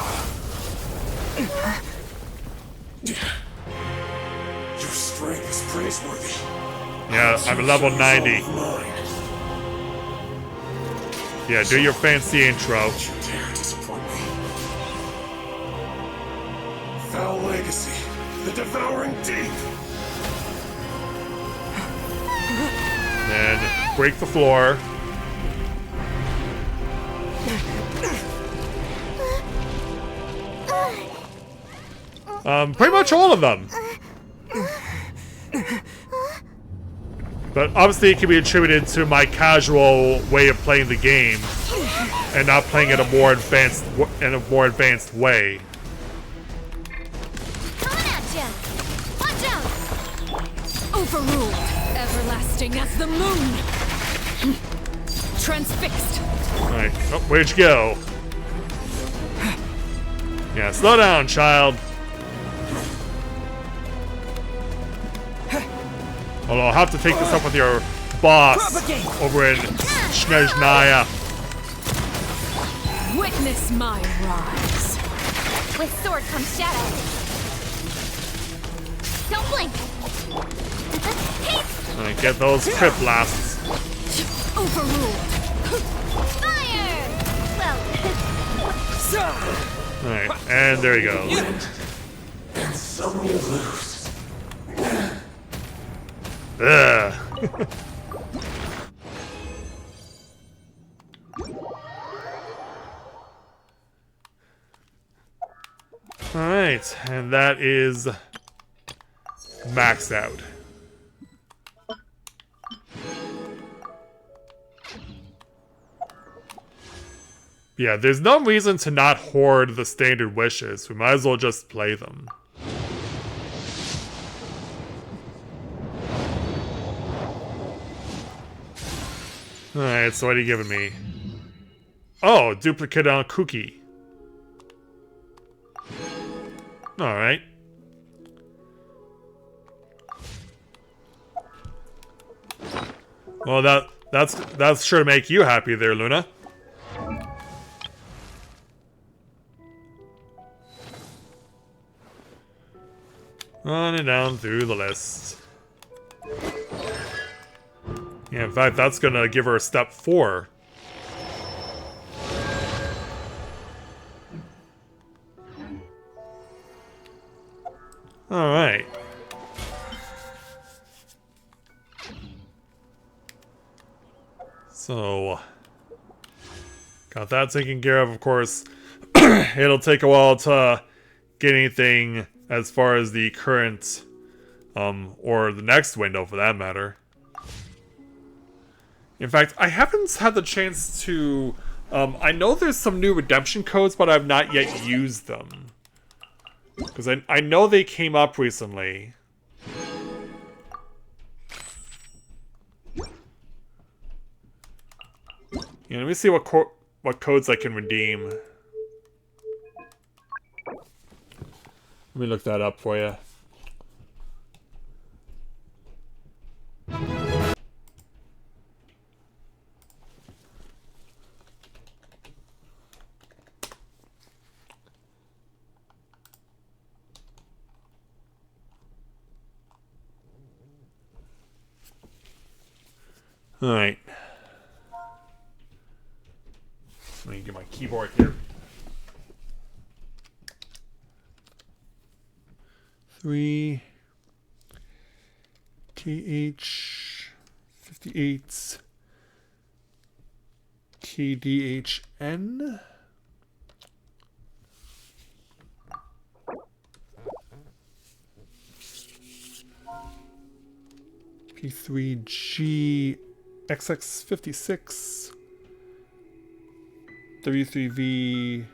Your strength is praiseworthy. Yeah, I'm level 90. Yeah, do your fancy intro. Foul legacy, the devouring deep. Then break the floor. Pretty much all of them. But obviously it can be attributed to my casual way of playing the game and not playing it in a more advanced way. Coming at ya! Watch out! Overruled. Everlasting as the moon. Transfixed. Alright, oh, where'd you go? Yeah, slow down, child. Although I'll have to take this up with your boss over in Snezhnaya. Witness my rise. With sword comes shadow. Don't blink! Alright, get those crit blasts. Overruled. Fire! Well, Alright, and there he goes. And some you lose. Ugh. Alright, and that is maxed out. Yeah, there's no reason to not hoard the standard wishes. We might as well just play them. Alright, so what are you giving me? Oh, duplicate on cookie. Alright. Well, that's sure to make you happy there, Luna. On and down through the list. Yeah, in fact, that's gonna give her a step 4. Alright. So, got that taken care of course. It'll take a while to get anything as far as the current, or the next window for that matter. In fact, I haven't had the chance to, I know there's some new redemption codes, but I've not yet used them. Because I know they came up recently. Yeah, let me see what codes I can redeem. Let me look that up for you. Alright. Let me get my keyboard here. 3 KH 58 KDHN P3G XX56 W3V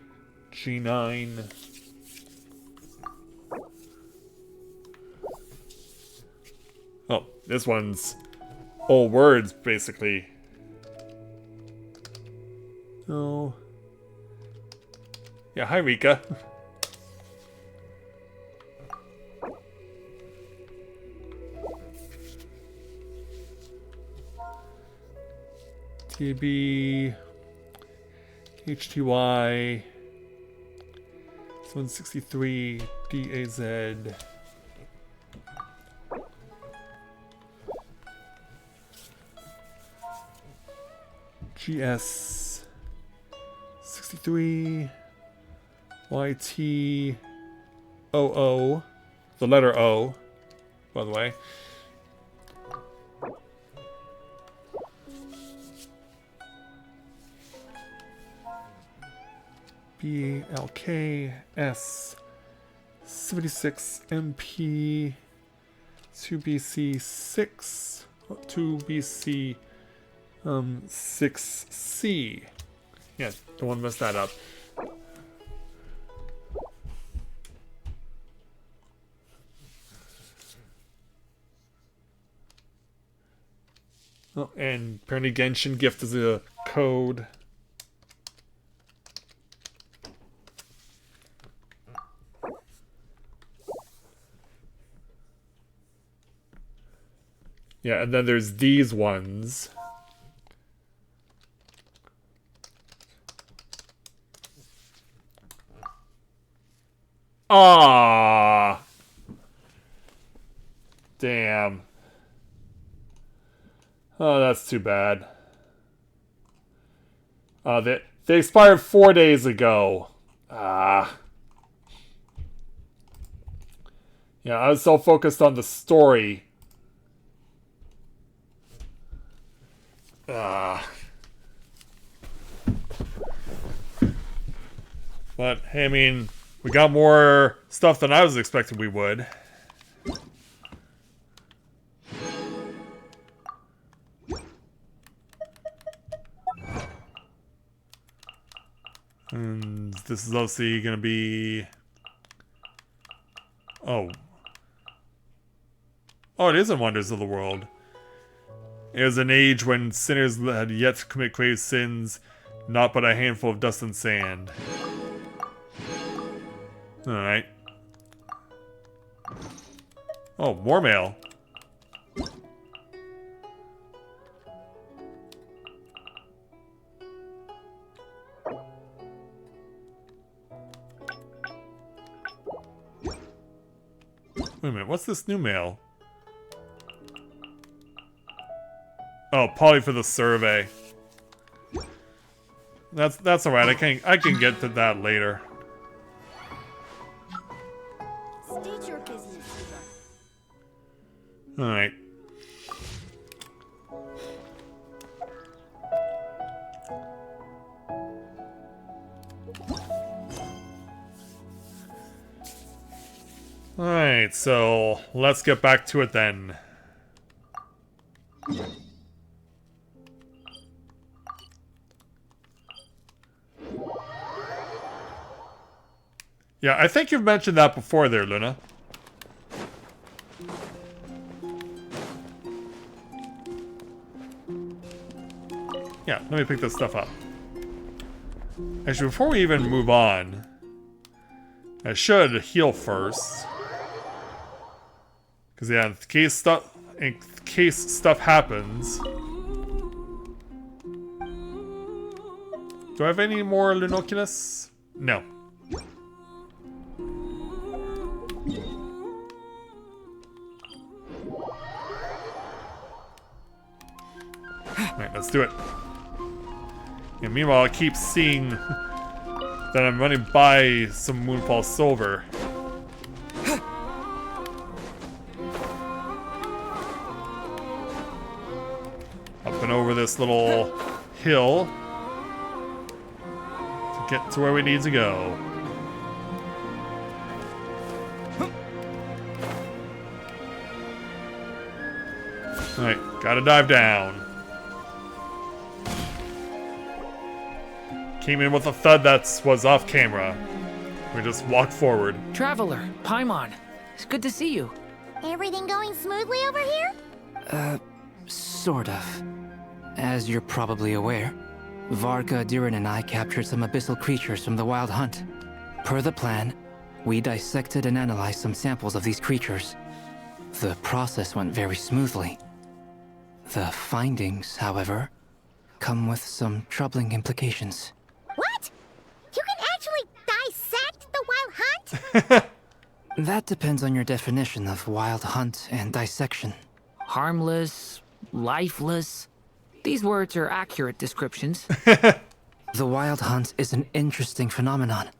G9 Oh, this one's all words, basically. Oh. Yeah, hi, Rika. TB. HTY. 163 DAZ. GS 63 YT OO, the letter O, by the way. BLKS 76 MP 2BC6 2BC 6C. Yeah, don't want to mess that up. Oh, and apparently Genshin gift is a code. Yeah, and then there's these ones. Ah, damn. Oh, that's too bad. They expired 4 days ago. Ah. Yeah, I was so focused on the story. Ah. But, hey, I mean, we got more stuff than I was expecting we would. And this is obviously going to be... Oh. Oh, it is in Wonders of the World. It was an age when sinners had yet to commit grave sins, not but a handful of dust and sand. Alright. Oh, more mail. Wait a minute, what's this new mail? Oh, probably for the survey. That's alright, I can get to that later. State your business. Alright. Alright, so let's get back to it then. Yeah, I think you've mentioned that before there, Luna. Yeah, let me pick this stuff up. Actually, before we even move on, I should heal first. Because yeah, in case stuff happens. Do I have any more Lunoculus? No. Alright, let's do it. And meanwhile, I keep seeing that I'm running by some Moonfall Silver. Up and over this little hill to get to where we need to go. Alright, gotta dive down. Came in with a thud that was off camera. We just walked forward. Traveler, Paimon, it's good to see you. Everything going smoothly over here? Sort of. As you're probably aware, Varka, Diren, and I captured some abyssal creatures from the Wild Hunt. Per the plan, we dissected and analyzed some samples of these creatures. The process went very smoothly. The findings, however, come with some troubling implications. What? You can actually dissect the Wild Hunt? That depends on your definition of Wild Hunt and dissection. Harmless, lifeless. These words are accurate descriptions. The Wild Hunt is an interesting phenomenon.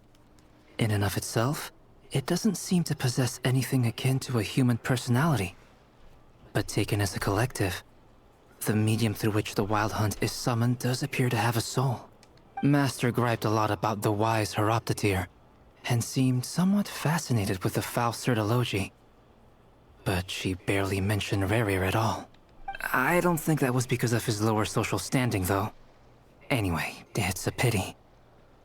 In and of itself, it doesn't seem to possess anything akin to a human personality. But taken as a collective, the medium through which the Wild Hunt is summoned does appear to have a soul. Master griped a lot about the wise Horoptotire, and seemed somewhat fascinated with the Faust Certology. But she barely mentioned Rerir at all. I don't think that was because of his lower social standing, though. Anyway, it's a pity.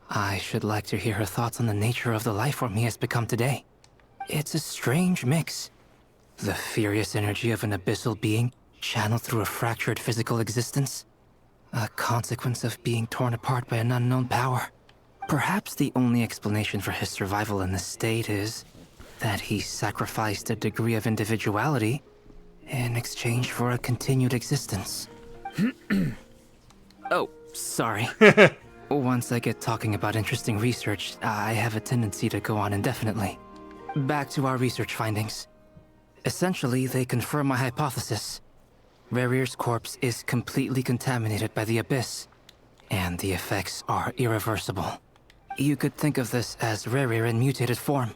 I should like to hear her thoughts on the nature of the lifeform he has become today. It's a strange mix. The furious energy of an abyssal being channeled through a fractured physical existence. A consequence of being torn apart by an unknown power. Perhaps the only explanation for his survival in this state is that he sacrificed a degree of individuality in exchange for a continued existence. Oh, sorry. Once I get talking about interesting research, I have a tendency to go on indefinitely. Back to our research findings. Essentially, they confirm my hypothesis. Rerir's corpse is completely contaminated by the Abyss, and the effects are irreversible. You could think of this as Rerir in mutated form.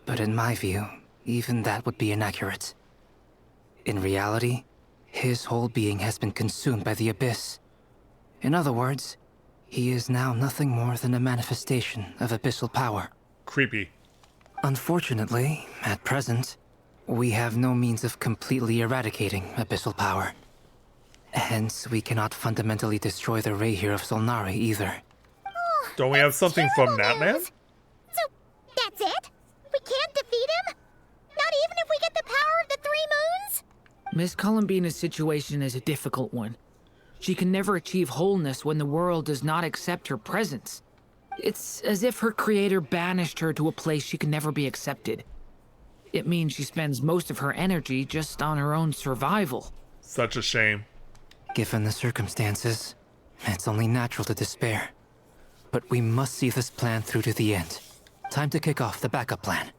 But in my view, even that would be inaccurate. In reality, his whole being has been consumed by the Abyss. In other words, he is now nothing more than a manifestation of abyssal power. Creepy. Unfortunately, at present, we have no means of completely eradicating abyssal power. Hence, we cannot fundamentally destroy the Rayhir of Solnari either. Don't we have something from that man? So, that's it? We can't defeat him? Not even if we get the power of the three moons? Miss Columbina's situation is a difficult one. She can never achieve wholeness when the world does not accept her presence. It's as if her creator banished her to a place she can never be accepted. It means she spends most of her energy just on her own survival. Such a shame. Given the circumstances, it's only natural to despair. But we must see this plan through to the end. Time to kick off the backup plan.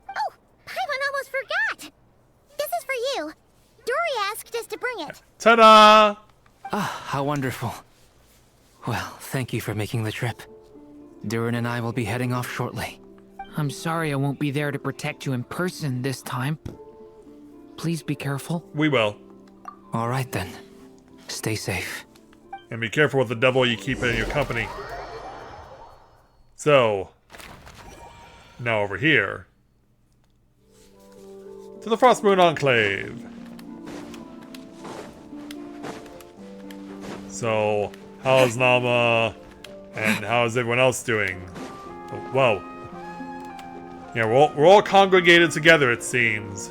Oh, Paimon almost forgot! This is for you. Dory asked us to bring it. Ta-da! Ah, how wonderful. Well, thank you for making the trip. Durin and I will be heading off shortly. I'm sorry I won't be there to protect you in person this time. Please be careful. We will. All right then. Stay safe. And be careful with the devil you keep in your company. So, now over here. To the Frostmoon Enclave. So, how's Nama and how's everyone else doing? Oh, whoa. Yeah, we're all congregated together, it seems.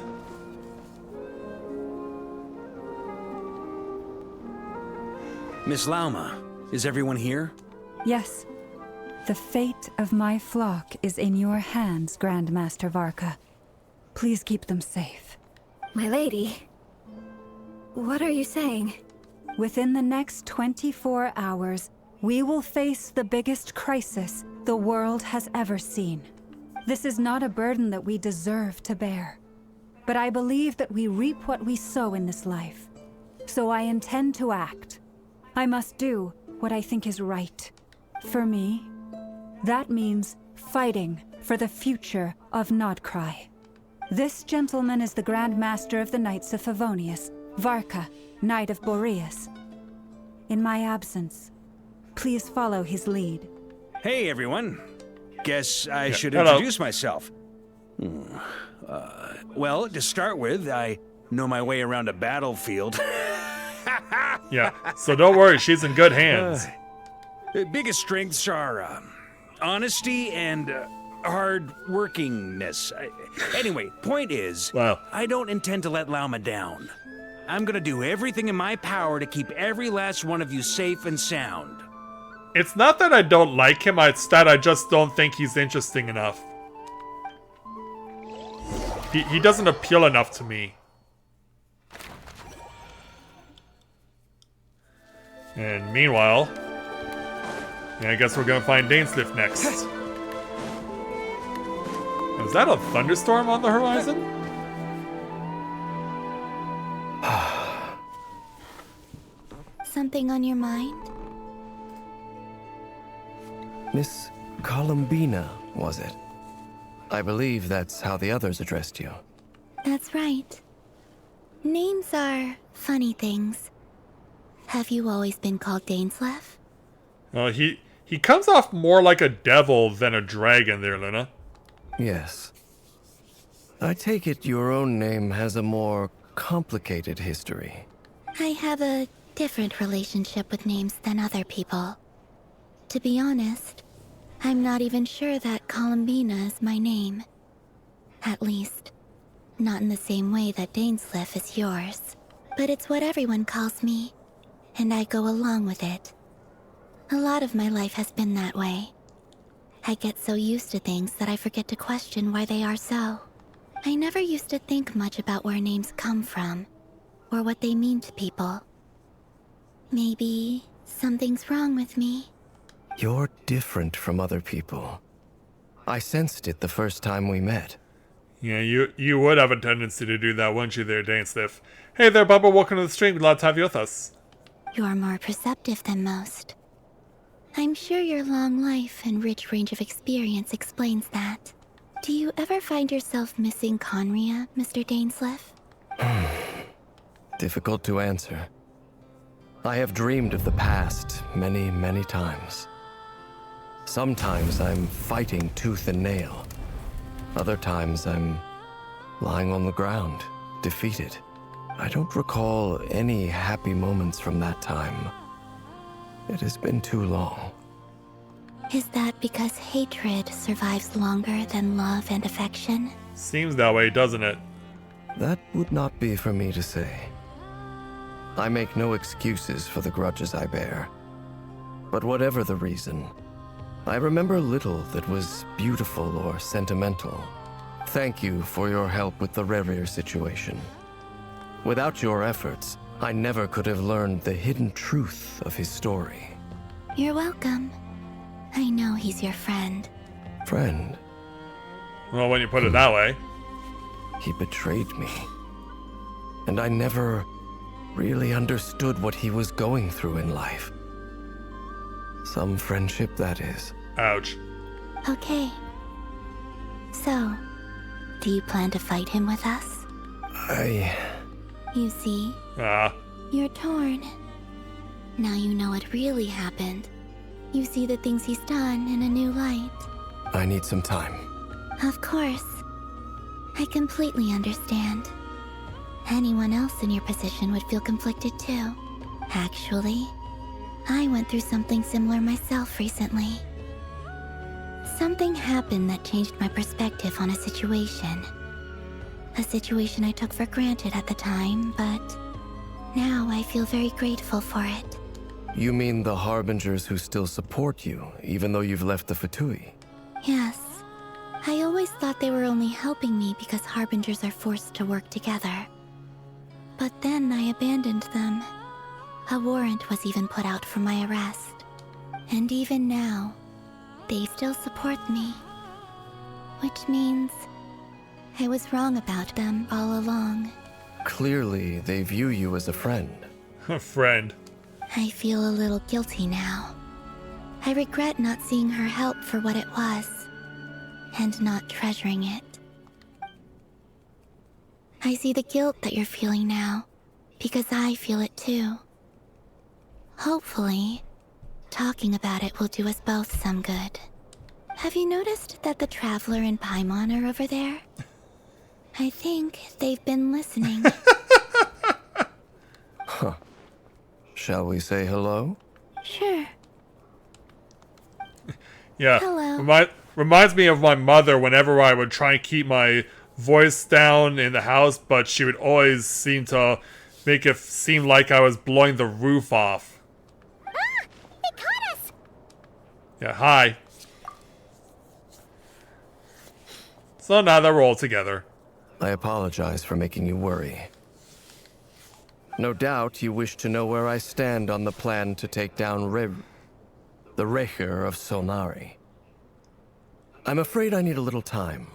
Miss Lauma, is everyone here? Yes. The fate of my flock is in your hands, Grandmaster Varka. Please keep them safe. My lady, what are you saying? Within the next 24 hours, we will face the biggest crisis the world has ever seen. This is not a burden that we deserve to bear. But I believe that we reap what we sow in this life. So I intend to act. I must do what I think is right. For me, that means fighting for the future of Nodcry. This gentleman is the Grand Master of the Knights of Favonius, Varka, Knight of Boreas. In my absence, please follow his lead. Hey, everyone. Guess I should hello. introduce myself. Well, to start with, I know my way around a battlefield. Yeah, so don't worry, she's in good hands. Biggest strengths are honesty and hard workingness. Anyway, point is, I don't intend to let Lauma down. I'm gonna do everything in my power to keep every last one of you safe and sound. It's not that I don't like him, it's that I just don't think he's interesting enough. He doesn't appeal enough to me. And meanwhile, yeah, I guess we're gonna find Dainsliff next. Is that a thunderstorm on the horizon? Something on your mind? Miss Columbina, was it? I believe that's how the others addressed you. That's right. Names are funny things. Have you always been called Dainsleff? He comes off more like a devil than a dragon there, Luna. Yes. I take it your own name has a more complicated history. I have a different relationship with names than other people. To be honest, I'm not even sure that Columbina is my name. At least, not in the same way that Dainsliff is yours. But it's what everyone calls me, and I go along with it. A lot of my life has been that way. I get so used to things that I forget to question why they are so. I never used to think much about where names come from, or what they mean to people. Maybe something's wrong with me. You're different from other people. I sensed it the first time we met. Yeah, you would have a tendency to do that, wouldn't you there, Dainsliff? Hey there, Bubba, welcome to the stream. Glad to have you with us. You're more perceptive than most. I'm sure your long life and rich range of experience explains that. Do you ever find yourself missing Conria, Mr. Dainsleif? Difficult to answer. I have dreamed of the past many, many times. Sometimes I'm fighting tooth and nail. Other times I'm lying on the ground, defeated. I don't recall any happy moments from that time. It has been too long. Is that because hatred survives longer than love and affection? Seems that way, doesn't it? That would not be for me to say. I make no excuses for the grudges I bear. But whatever the reason, I remember little that was beautiful or sentimental. Thank you for your help with the Rerir situation. Without your efforts, I never could have learned the hidden truth of his story. You're welcome. I know he's your friend. Friend? Well, when you put it that way. He betrayed me. And I never really understood what he was going through in life. Some friendship, that is. Ouch. Okay. So, do you plan to fight him with us? You see? You're torn. Now you know what really happened. You see the things he's done in a new light. I need some time. Of course. I completely understand. Anyone else in your position would feel conflicted too. Actually, I went through something similar myself recently. Something happened that changed my perspective on a situation. A situation I took for granted at the time, but now I feel very grateful for it. You mean the Harbingers who still support you, even though you've left the Fatui? Yes. I always thought they were only helping me because Harbingers are forced to work together. But then I abandoned them. A warrant was even put out for my arrest. And even now, they still support me. Which means I was wrong about them all along. Clearly, they view you as a friend. A friend. I feel a little guilty now. I regret not seeing her help for what it was, and not treasuring it. I see the guilt that you're feeling now, because I feel it too. Hopefully, talking about it will do us both some good. Have you noticed that the Traveler and Paimon are over there? I think they've been listening. Huh. Shall we say hello? Sure. Yeah. Hello. Reminds me of my mother whenever I would try and keep my voice down in the house, but she would always seem to make it seem like I was blowing the roof off. Ah! It caught us! Yeah, hi. So now that we're all together. I apologize for making you worry. No doubt you wish to know where I stand on the plan to take down the Rerir of Solnari. I'm afraid I need a little time,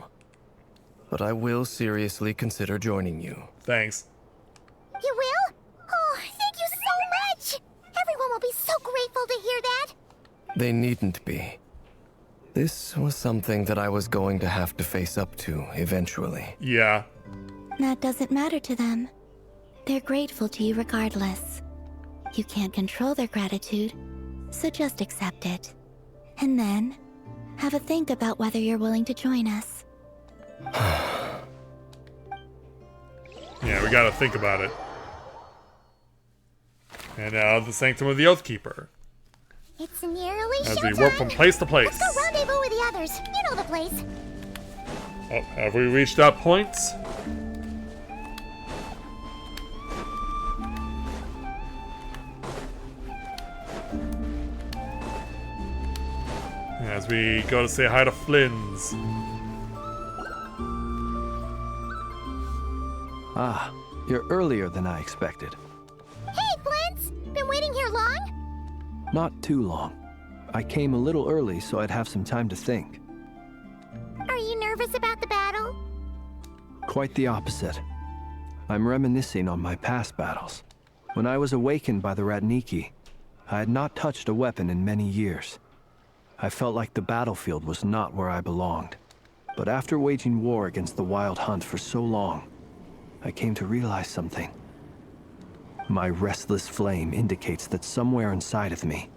but I will seriously consider joining you. Thanks. You will? Oh, thank you so much! Everyone will be so grateful to hear that! They needn't be. This was something that I was going to have to face up to eventually. Yeah. That doesn't matter to them. They're grateful to you regardless. You can't control their gratitude, so just accept it. And then, have a think about whether you're willing to join us. Yeah, we gotta think about it. And now the Sanctum of the Oathkeeper. It's nearly As showtime. we work from place to place. Let's go rendezvous with the others. You know the place. Oh, have we reached that point? As we go to say hi to Flynn's. Ah, you're earlier than I expected. Hey, Flint's! Been waiting here long? Not too long. I came a little early so I'd have some time to think. Are you nervous about the battle? Quite the opposite. I'm reminiscing on my past battles. When I was awakened by the Ratniki, I had not touched a weapon in many years. I felt like the battlefield was not where I belonged. But after waging war against the Wild Hunt for so long, I came to realize something. My restless flame indicates that somewhere inside of me,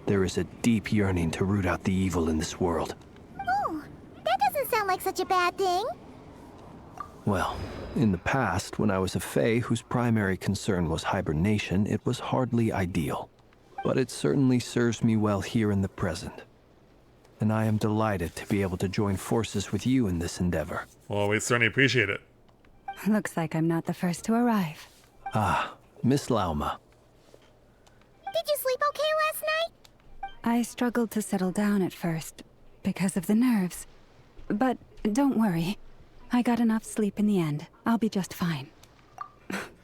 there is a deep yearning to root out the evil in this world. Oh, that doesn't sound like such a bad thing. Well, in the past, when I was a Fae whose primary concern was hibernation, it was hardly ideal. But it certainly serves me well here in the present. And I am delighted to be able to join forces with you in this endeavor. Well, we certainly appreciate it. Looks like I'm not the first to arrive. Ah, Miss Lauma. Did you sleep okay last night? I struggled to settle down at first, because of the nerves. But don't worry. I got enough sleep in the end. I'll be just fine.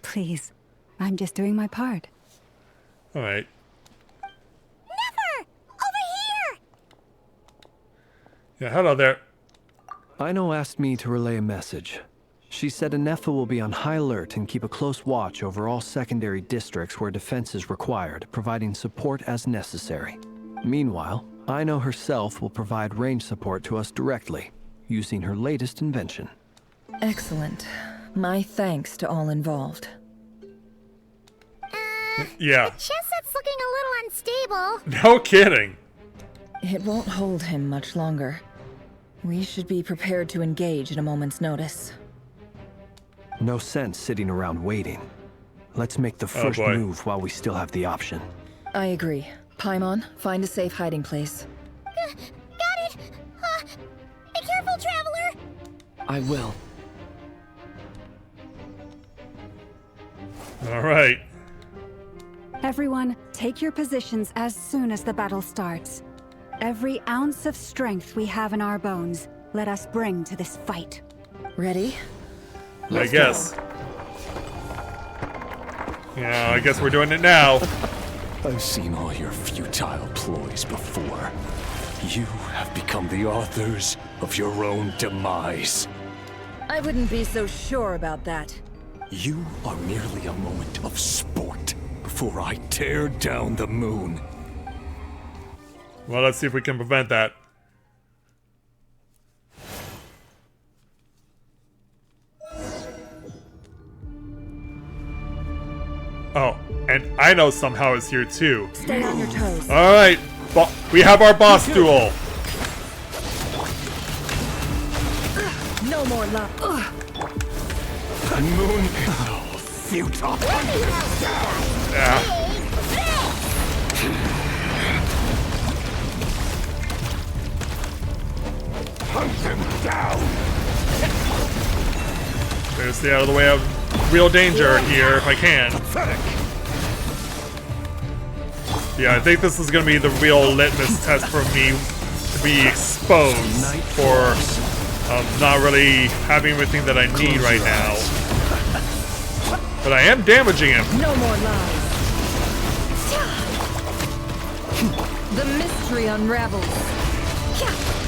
Please, I'm just doing my part. Alright. Never! Over here! Yeah, hello there. Ino asked me to relay a message. She said Anefa will be on high alert and keep a close watch over all secondary districts where defense is required, providing support as necessary. Meanwhile, Ino herself will provide range support to us directly, using her latest invention. Excellent. My thanks to all involved. Yeah. The chest set's looking a little unstable. No kidding. It won't hold him much longer. We should be prepared to engage at a moment's notice. No sense sitting around waiting. Let's make the first move while we still have the option. I agree. Paimon, find a safe hiding place. Got it! Be careful, Traveler! I will. Alright. Everyone, take your positions as soon as the battle starts. Every ounce of strength we have in our bones, let us bring to this fight. Ready? I guess. Yeah, I guess we're doing it now. I've seen all your futile ploys before. You have become the authors of your own demise. I wouldn't be so sure about that. You are merely a moment of sport before I tear down the moon. Well, let's see if we can prevent that. Oh, and Ino somehow is here too. Stay on your toes. Alright, we have our boss duel. No more love. The moon is all futile. Yeah. Hunt them down. Better stay out of the way of real danger here if I can. Yeah, I think this is gonna be the real litmus test for me to be exposed for not really having everything that I need right now. But I am damaging him. No more lies. The mystery unravels.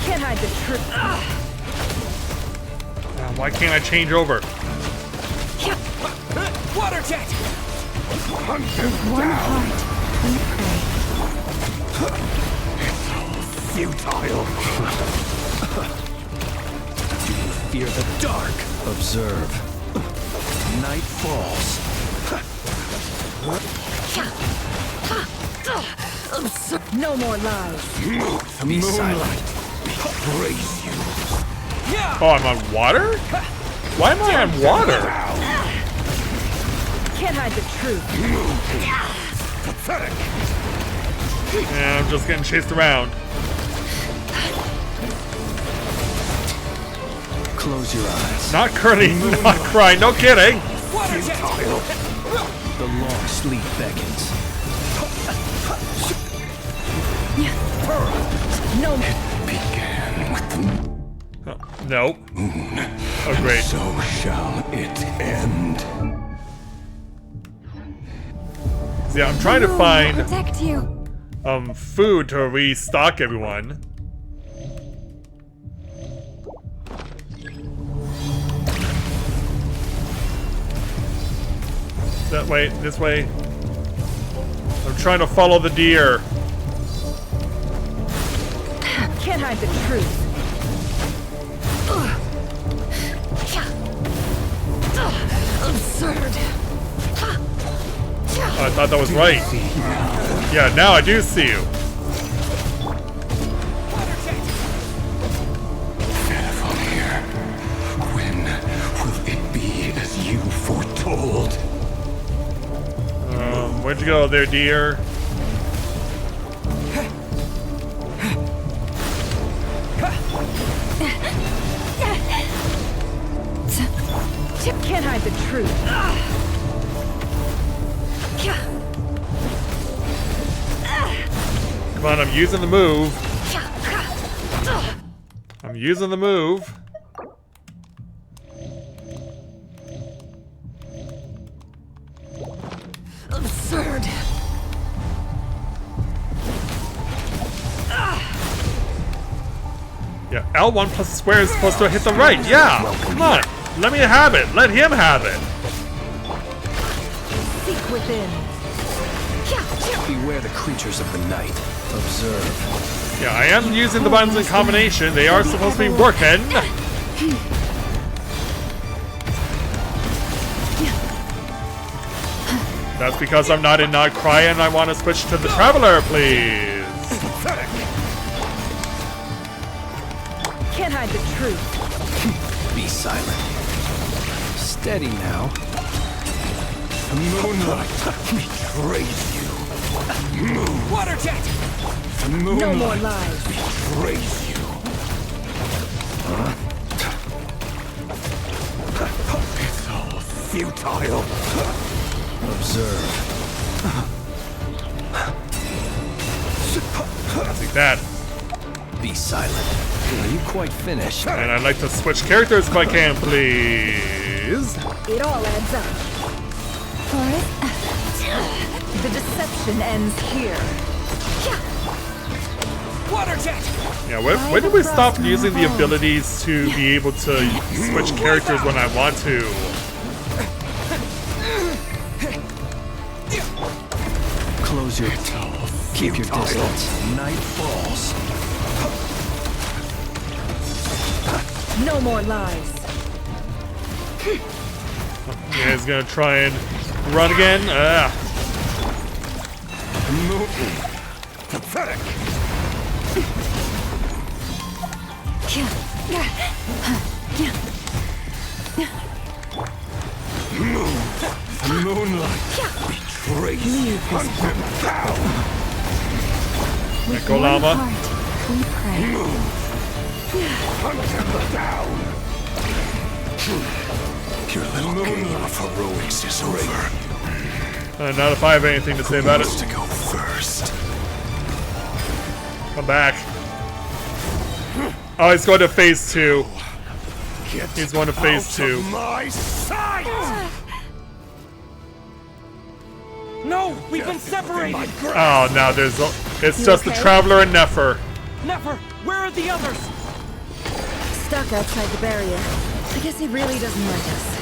Can't hide the truth. Why can't I change over? Water jet! Hunt them down. It's all futile. Do you fear the dark? Observe. Night falls. No more lies. The moonlight praise you. Oh, I'm on water? Why am I on water? Can't hide the truth. Pathetic. Yeah, I'm just getting chased around. Close your eyes. Not curling, not crying, no kidding. Futile. The long sleep beckons. No. Began with the Nope. moon. Oh, great. So shall it end. See, I'm trying to find Protect you. food to restock everyone. That way, this way. I'm trying to follow the deer. Can't hide the truth. Absurd. Oh, I thought that was right. Yeah, now I do see you. From here, when will it be as you foretold? Where'd you go there, deer? Can't hide the truth. Come on, I'm using the move. I'm using the move. Absurd. Yeah, L1 plus square is supposed to hit the right. Yeah, come on. Let me have it. Let him have it. Seek within. Beware the creatures of the night. Observe. Yeah, I am using the buttons in combination. They are supposed to be working. That's because I'm not in Not Cry and I want to switch to the Traveler, please. Can't hide the truth. Be silent. Steady now. The moonlight betrays you. Water jet! The moonlight No more lies. betrays you. It's all futile. Observe. Like that. Be silent. Are you quite finished? And I'd like to switch characters if I can, please. It all adds up. The deception ends here. Water jet! Yeah, when did we stop using the abilities to be able to switch characters when I want to? Close your keep your distance. Night falls. No more lies. Yeah, he's gonna try and run again. Pathetic. The moonlight betrays you. Hunt him down. Go Llama. We pray. Hunt him down. Your little game of heroics is over. Not if I have anything to say about it. To go first. Come back. Oh, he's going to phase 2. He's going to phase 2. My sight! No, we've been separated. Oh, now it's just the Traveler and Nefer. Nefer, where are the others? Stuck outside the barrier. I guess he really doesn't like us.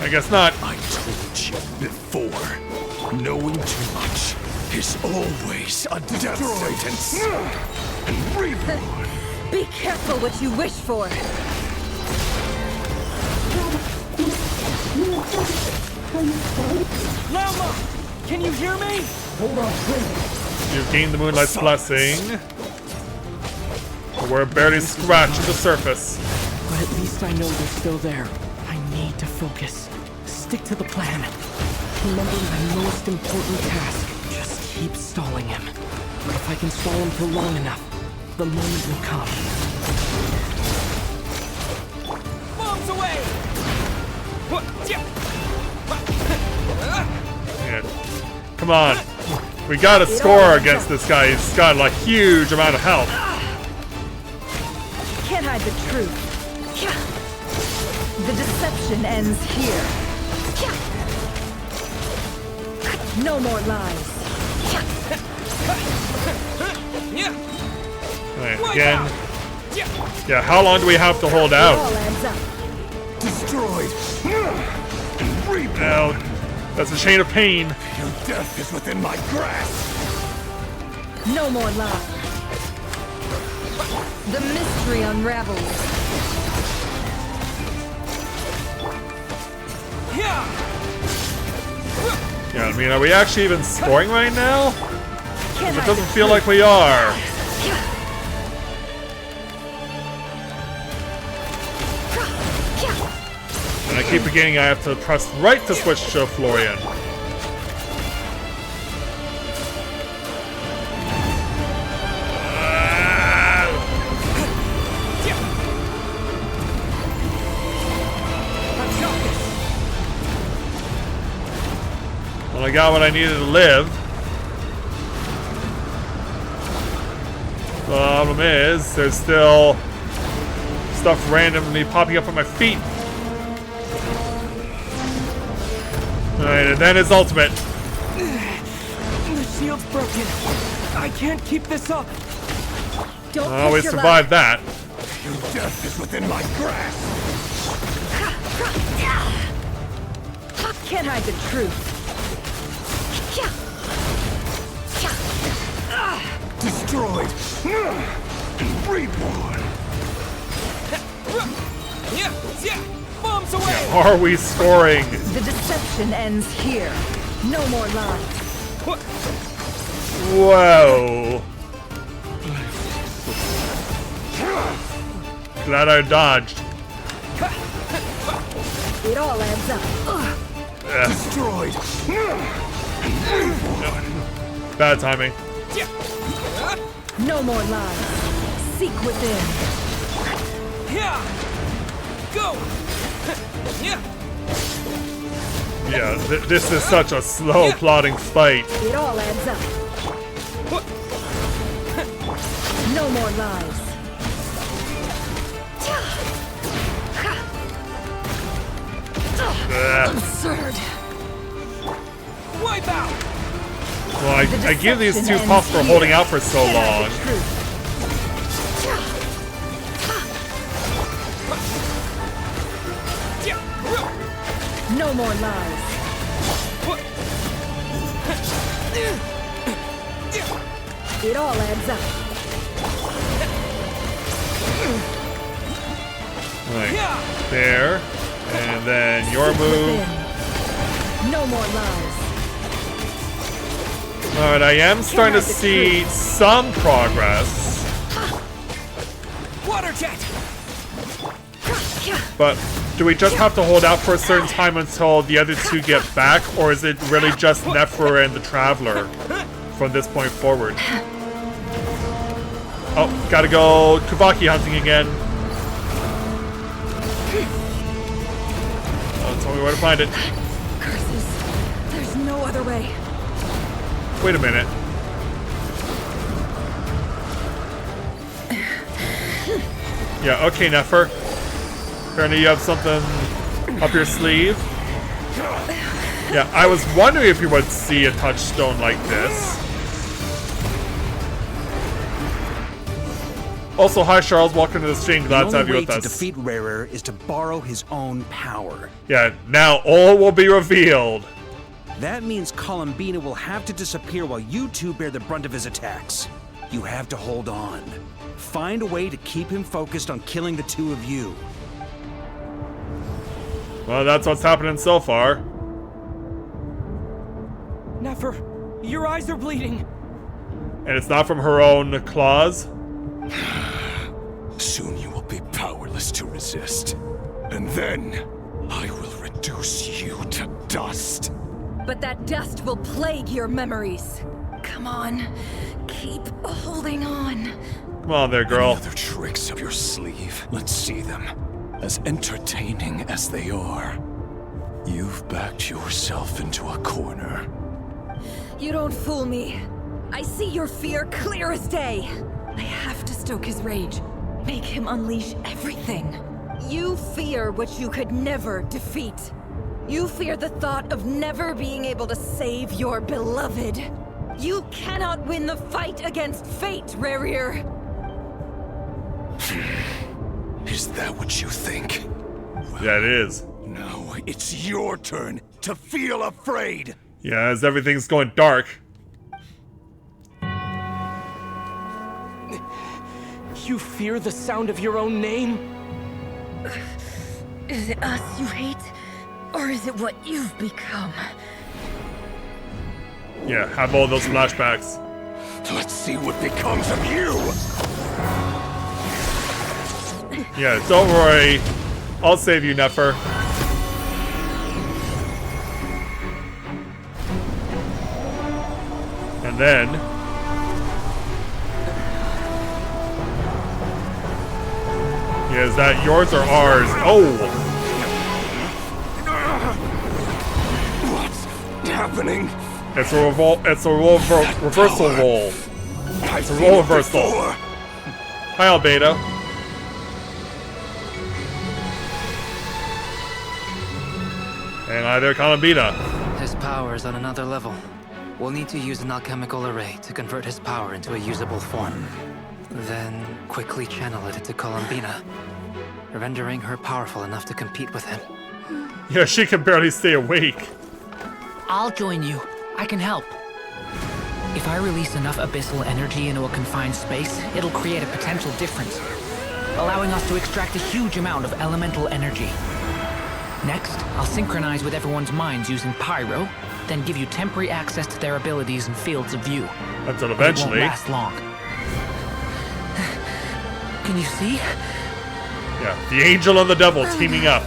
I guess not. I told you before. Knowing too much is always a death sentence. And reborn. Be careful what you wish for. Lama, can you hear me? Hold on, You've gained the Moonlight's blessing. But we're barely scratching the surface. But at least I know they're still there. I need to focus. Stick to the plan. Remember my most important task. Just keep stalling him. If I can stall him for long enough, the moment will come. Bombs away! Yeah. Come on. We gotta score against this guy. He's got a huge amount of health. Can't hide the truth. The deception ends here. No more lies. Alright, again. Yeah, how long do we have to hold out? All adds up. Destroyed. Now, That's a chain of pain. Your death is within my grasp. No more lies. The mystery unravels. Yeah, I mean, are we actually even scoring right now? It doesn't feel like we are. And I keep forgetting I have to press right to switch to Florian. Well, I got what I needed to live. The problem is, there's still stuff randomly popping up on my feet. Alright, and then his ultimate. The shield's broken. I can't keep this up. Don't oh, we survived that. Your death is within my grasp. Can't hide the truth. Destroyed. Reborn. Bombs away. Are we scoring? The deception ends here. No more lies. Whoa. Glad I dodged. It all adds up. Destroyed. Bad timing. No more lies. Seek within. Go. Yeah, this is such a slow plodding fight. It all adds up. No more lies. Absurd. Wipe out. Well, I give these two puffs for holding out for so long. No more lies. It all adds up. Right there, and then your move. No more lies. Alright, I am starting to see some progress. Water jet. But do we just have to hold out for a certain time until the other two get back, or is it really just Nefer and the Traveler from this point forward? Oh, gotta go Kubaki hunting again. Oh, tell me where to find it. Curses. There's no other way. Wait a minute. Yeah, okay, Nefer. Apparently you have something up your sleeve. Yeah, I was wondering if you would see a touchstone like this. Also, hi Charles, welcome to the stream. Glad to have you with us. The only way to defeat Rarer is to borrow his own power. Yeah, now all will be revealed. That means Columbina will have to disappear while you two bear the brunt of his attacks. You have to hold on. Find a way to keep him focused on killing the two of you. Well, that's what's happening so far. Nefer, your eyes are bleeding. And it's not from her own claws? Soon you will be powerless to resist. And then, I will reduce you to dust. But that dust will plague your memories. Come on. Keep holding on. Come on there, girl. Any other tricks up your sleeve? Let's see them. As entertaining as they are, you've backed yourself into a corner. You don't fool me. I see your fear clear as day. I have to stoke his rage. Make him unleash everything. You fear what you could never defeat. You fear the thought of never being able to save your beloved. You cannot win the fight against fate, Rarir. Is that what you think? Yeah, it is. Now it's your turn to feel afraid. Yeah, as everything's going dark. You fear the sound of your own name? Is it us you hate? Or is it what you've become? Yeah, have all those flashbacks. Let's see what becomes of you. Yeah, don't worry. I'll save you, Nefer. And then... yeah, is that yours or ours? Oh! What's happening? It's a reversal roll. It's a roll reversal. Hi, Albedo. And hi there, Kalambina. His power is on another level. We'll need to use an alchemical array to convert his power into a usable form. Then quickly channel it into Columbina, rendering her powerful enough to compete with him. Yeah, she can barely stay awake. I'll join you. I can help. If I release enough abyssal energy into a confined space, it'll create a potential difference, allowing us to extract a huge amount of elemental energy. Next, I'll synchronize with everyone's minds using pyro, then give you temporary access to their abilities and fields of view. Until eventually... it won't last long. Can you see? Yeah, the angel and the devil teaming up.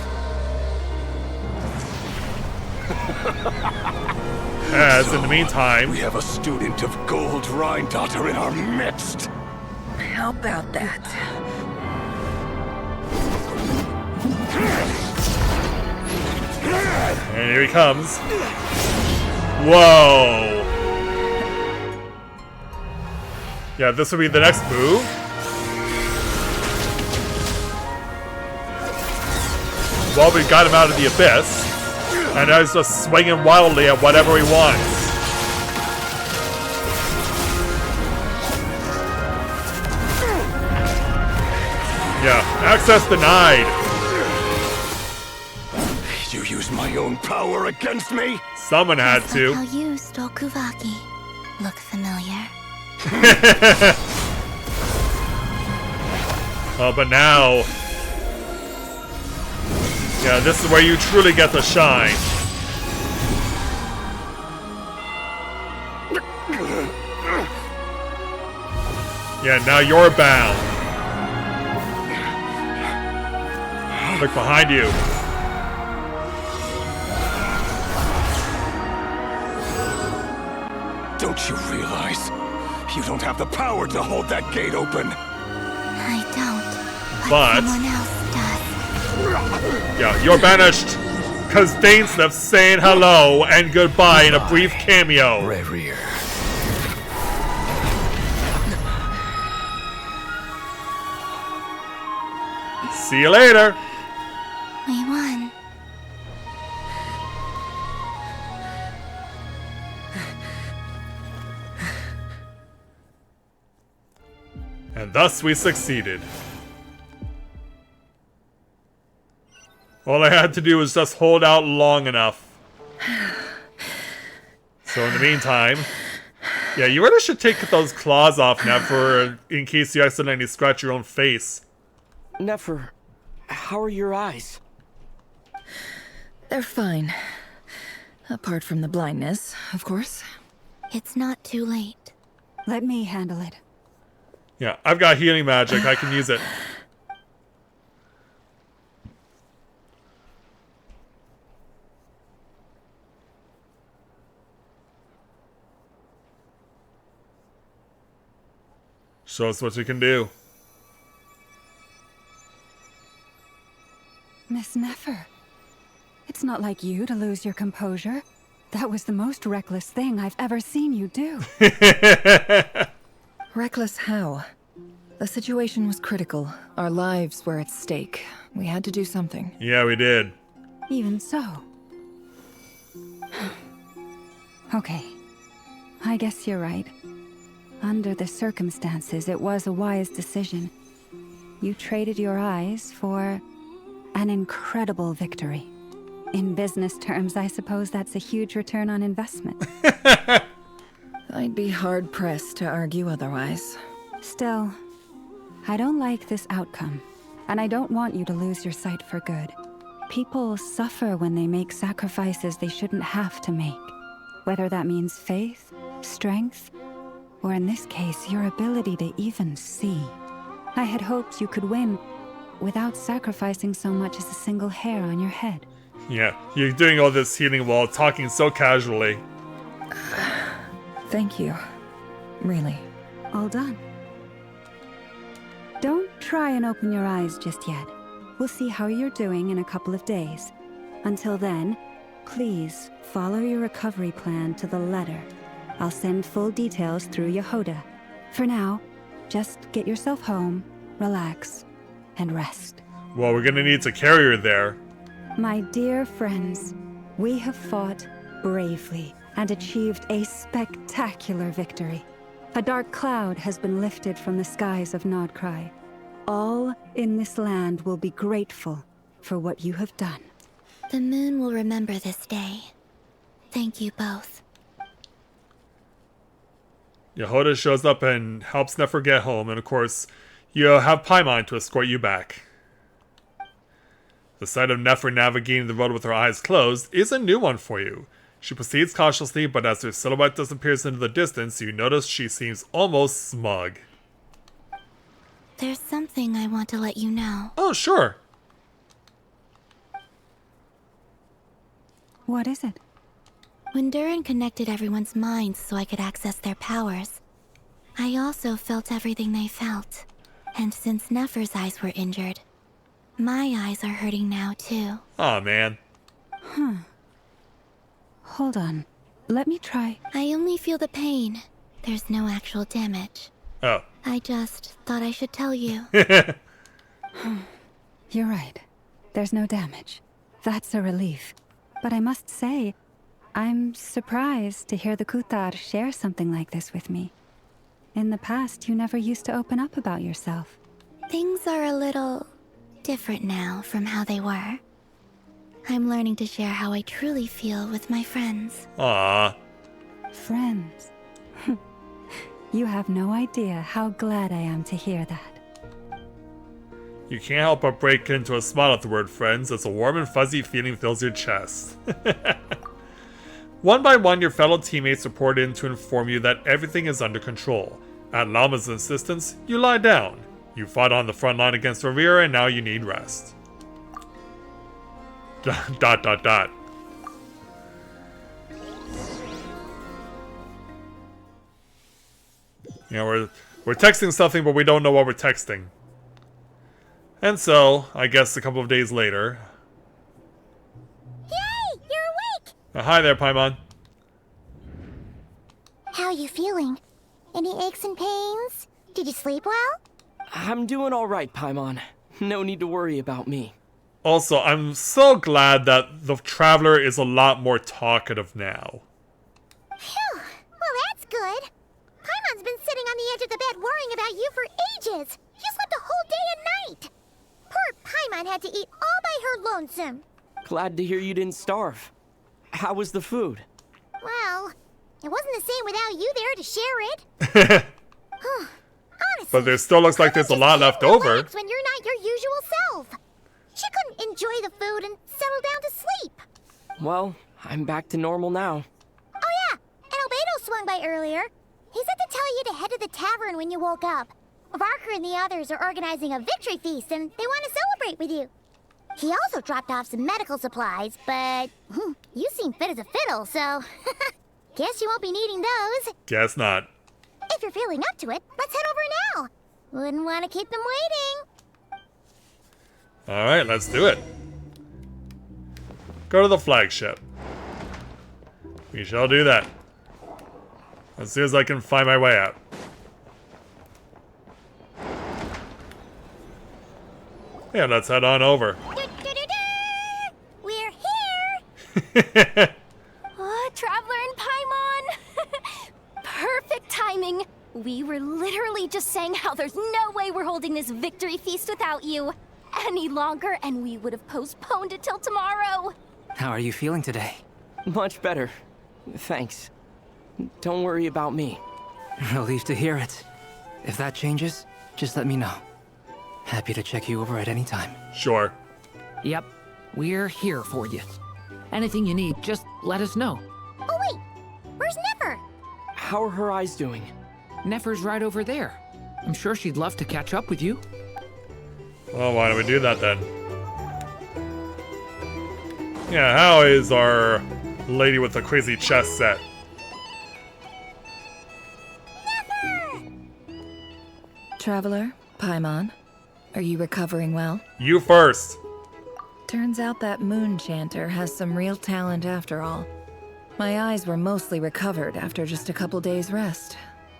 As in the meantime... we have a student of Gold Rhine-Daughter in our midst. How about that? And here he comes. Whoa! Yeah, this will be the next move. Well, we got him out of the abyss. And now he's just swinging wildly at whatever he wants. Yeah, access denied. You use my own power against me? Someone had to. How you stole Kuvaki. Look familiar. Oh, but now... yeah, this is where you truly get to shine. Yeah, now you're bound. Look behind you. Don't you realize you don't have the power to hold that gate open? I don't. But someone else does. yeah, you're banished. Cause Dainsniff's saying hello and goodbye in a brief cameo. Reverie. See you later. We won. And thus we succeeded. All I had to do was just hold out long enough. So in the meantime, yeah, you really should take those claws off, Nefer, in case you accidentally scratch your own face. Nefer, how are your eyes? They're fine. Apart from the blindness, of course. It's not too late. Let me handle it. Yeah, I've got healing magic. I can use it. Show us what you can do. Miss Nefer, it's not like you to lose your composure. That was the most reckless thing I've ever seen you do. Reckless how? The situation was critical. Our lives were at stake. We had to do something. Yeah, we did. Even so. Okay. I guess you're right. Under the circumstances, it was a wise decision. You traded your eyes for an incredible victory. In business terms, I suppose that's a huge return on investment. I'd be hard-pressed to argue otherwise. Still, I don't like this outcome, and I don't want you to lose your sight for good. People suffer when they make sacrifices they shouldn't have to make, whether that means faith, strength, or in this case, your ability to even see. I had hoped you could win without sacrificing so much as a single hair on your head. Yeah, you're doing all this healing while talking so casually. Thank you. Really. All done. Don't try and open your eyes just yet. We'll see how you're doing in a couple of days. Until then, please follow your recovery plan to the letter. I'll send full details through Yehoda. For now, just get yourself home, relax, and rest. Well, we're gonna need to carry her there. My dear friends, we have fought bravely and achieved a spectacular victory. A dark cloud has been lifted from the skies of Nodcry. All in this land will be grateful for what you have done. The moon will remember this day. Thank you both. Yehoda shows up and helps Nefer get home, and of course, you have Paimon to escort you back. The sight of Nefer navigating the road with her eyes closed is a new one for you. She proceeds cautiously, but as her silhouette disappears into the distance, you notice she seems almost smug. There's something I want to let you know. Oh, sure. What is it? When Durin connected everyone's minds so I could access their powers, I also felt everything they felt. And since Nefer's eyes were injured, my eyes are hurting now too. Aw, man. Huh. Hold on. Let me try. I only feel the pain. There's no actual damage. Oh. I just thought I should tell you. You're right. There's no damage. That's a relief. But I must say, I'm surprised to hear the Kutar share something like this with me. In the past, you never used to open up about yourself. Things are a little different now from how they were. I'm learning to share how I truly feel with my friends. Aww. Friends. You have no idea how glad I am to hear that. You can't help but break into a smile at the word friends as a warm and fuzzy feeling fills your chest. One by one, your fellow teammates report in to inform you that everything is under control. At Llama's insistence, you lie down. You fought on the front line against Revere and now you need rest. ... You know, we're texting something, but we don't know what we're texting. And so, I guess a couple of days later... Yay! You're awake! Hi there, Paimon. How are you feeling? Any aches and pains? Did you sleep well? I'm doing alright, Paimon. No need to worry about me. Also, I'm so glad that the Traveler is a lot more talkative now. Phew! Well, that's good. Paimon's been sitting on the edge of the bed worrying about you for ages. You slept a whole day and night. Poor Paimon had to eat all by her lonesome. Glad to hear you didn't starve. How was the food? Well, it wasn't the same without you there to share it. Honestly, But there still looks like there's a lot left over. relax when you're not your usual self. She couldn't enjoy the food and settle down to sleep. Well, I'm back to normal now. Oh yeah, and Albedo swung by earlier. He said to tell you to head to the tavern when you woke up. Varker and the others are organizing a victory feast and they want to celebrate with you. He also dropped off some medical supplies, but you seem fit as a fiddle, so guess you won't be needing those. Guess not. If you're feeling up to it, let's head over now. Wouldn't want to keep them waiting. Alright, let's do it. Go to the flagship. We shall do that. As soon as I can find my way out. Yeah, let's head on over. We're here. Oh, Traveler and Paimon! Perfect timing. We were literally just saying how there's no way we're holding this victory feast without you any longer, and we would have postponed it till tomorrow. How are you feeling today? Much better. Thanks. Don't worry about me. Relieved to hear it. If that changes, just let me know. Happy to check you over at any time. Sure. Yep, we're here for you. Anything you need, just let us know. Oh wait, where's Nefer? How are her eyes doing? Nefer's right over there. I'm sure she'd love to catch up with you. Well, why don't we do that then? Yeah, how is our lady with the crazy chest set? Traveler, Paimon, are you recovering well? You first. Turns out that moon chanter has some real talent after all. My eyes were mostly recovered after just a couple days rest.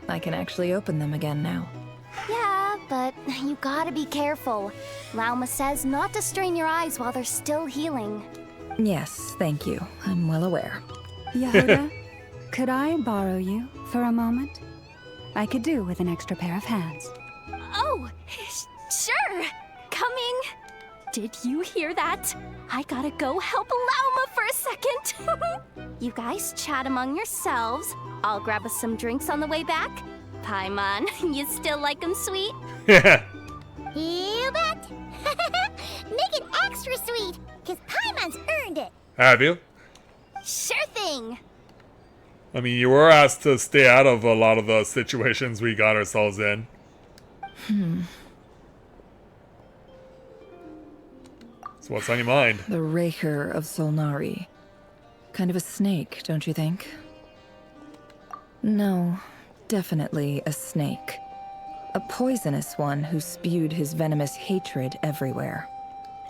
I can actually open them again now. Yeah, but you gotta be careful. Lauma says not to strain your eyes while they're still healing. Yes, thank you. I'm well aware. Yehuda, could I borrow you for a moment? I could do with an extra pair of hands. Oh, sure. Coming. Did you hear that? I gotta go help Lauma for a second. You guys chat among yourselves. I'll grab us some drinks on the way back. Paimon, you still like 'em sweet? You bet. Make it extra sweet, because Paimon's earned it. Have you? Sure thing. I mean, you were asked to stay out of a lot of the situations we got ourselves in. So what's on your mind? The Raker of Solnari. Kind of a snake, don't you think? No, definitely a snake. A poisonous one who spewed his venomous hatred everywhere.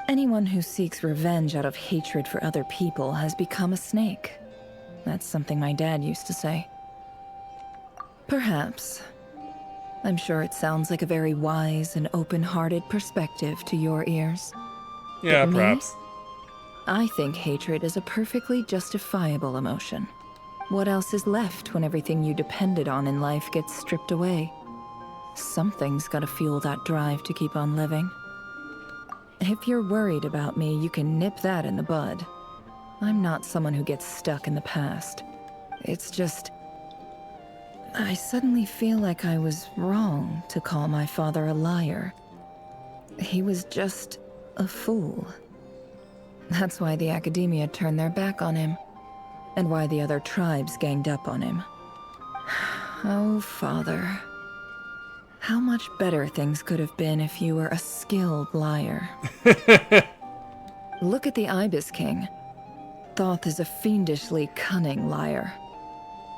Anyone who seeks revenge out of hatred for other people has become a snake. That's something my dad used to say. Perhaps. I'm sure it sounds like a very wise and open-hearted perspective to your ears. Yeah, But me? perhaps. I think hatred is a perfectly justifiable emotion. What else is left when everything you depended on in life gets stripped away? Something's gotta fuel that drive to keep on living. If you're worried about me, you can nip that in the bud. I'm not someone who gets stuck in the past. It's just... I suddenly feel like I was wrong to call my father a liar. He was just a fool. That's why the Academia turned their back on him, and why the other tribes ganged up on him. Oh, Father. How much better things could have been if you were a skilled liar. Look at the Ibis King. Thoth is a fiendishly cunning liar.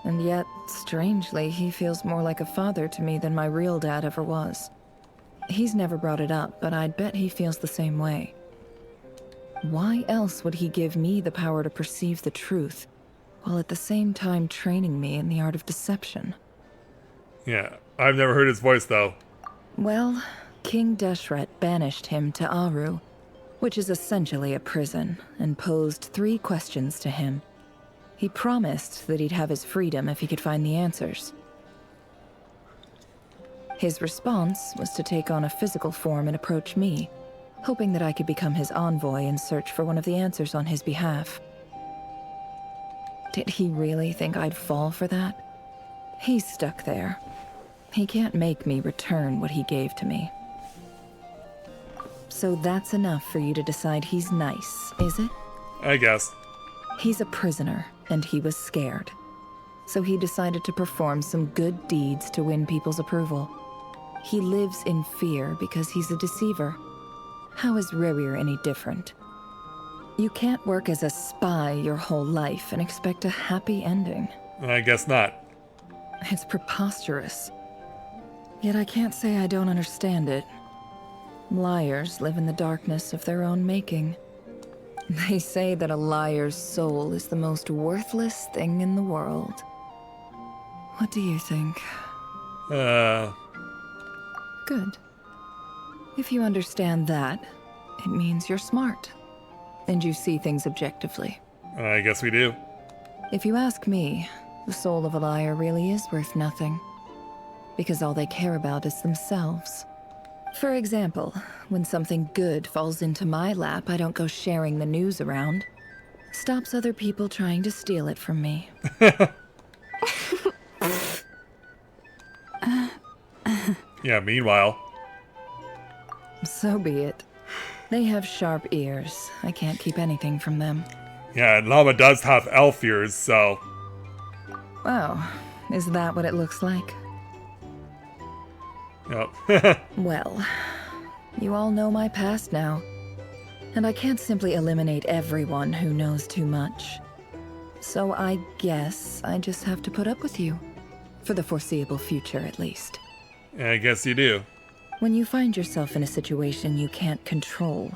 And yet, strangely, he feels more like a father to me than my real dad ever was. He's never brought it up, but I'd bet he feels the same way. Why else would he give me the power to perceive the truth, while at the same time training me in the art of deception? Yeah, I've never heard his voice, though. Well, King Deshret banished him to Aru, which is essentially a prison, and posed 3 questions to him. He promised that he'd have his freedom if he could find the answers. His response was to take on a physical form and approach me, hoping that I could become his envoy and search for one of the answers on his behalf. Did he really think I'd fall for that? He's stuck there. He can't make me return what he gave to me. So that's enough for you to decide he's nice, is it? I guess. He's a prisoner, and he was scared. So he decided to perform some good deeds to win people's approval. He lives in fear because he's a deceiver. How is Rerir any different? You can't work as a spy your whole life and expect a happy ending. I guess not. It's preposterous. Yet I can't say I don't understand it. Liars live in the darkness of their own making. They say that a liar's soul is the most worthless thing in the world. What do you think? Good. If you understand that, it means you're smart. And you see things objectively. I guess we do. If you ask me, the soul of a liar really is worth nothing. Because all they care about is themselves. For example, when something good falls into my lap, I don't go sharing the news around. Stops other people trying to steal it from me. Yeah, meanwhile. So be it. They have sharp ears. I can't keep anything from them. Yeah, and Llama does have elf ears, so... Oh, is that what it looks like? Yep. Well, you all know my past now. And I can't simply eliminate everyone who knows too much. So I guess I just have to put up with you. For the foreseeable future, at least. I guess you do. When you find yourself in a situation you can't control,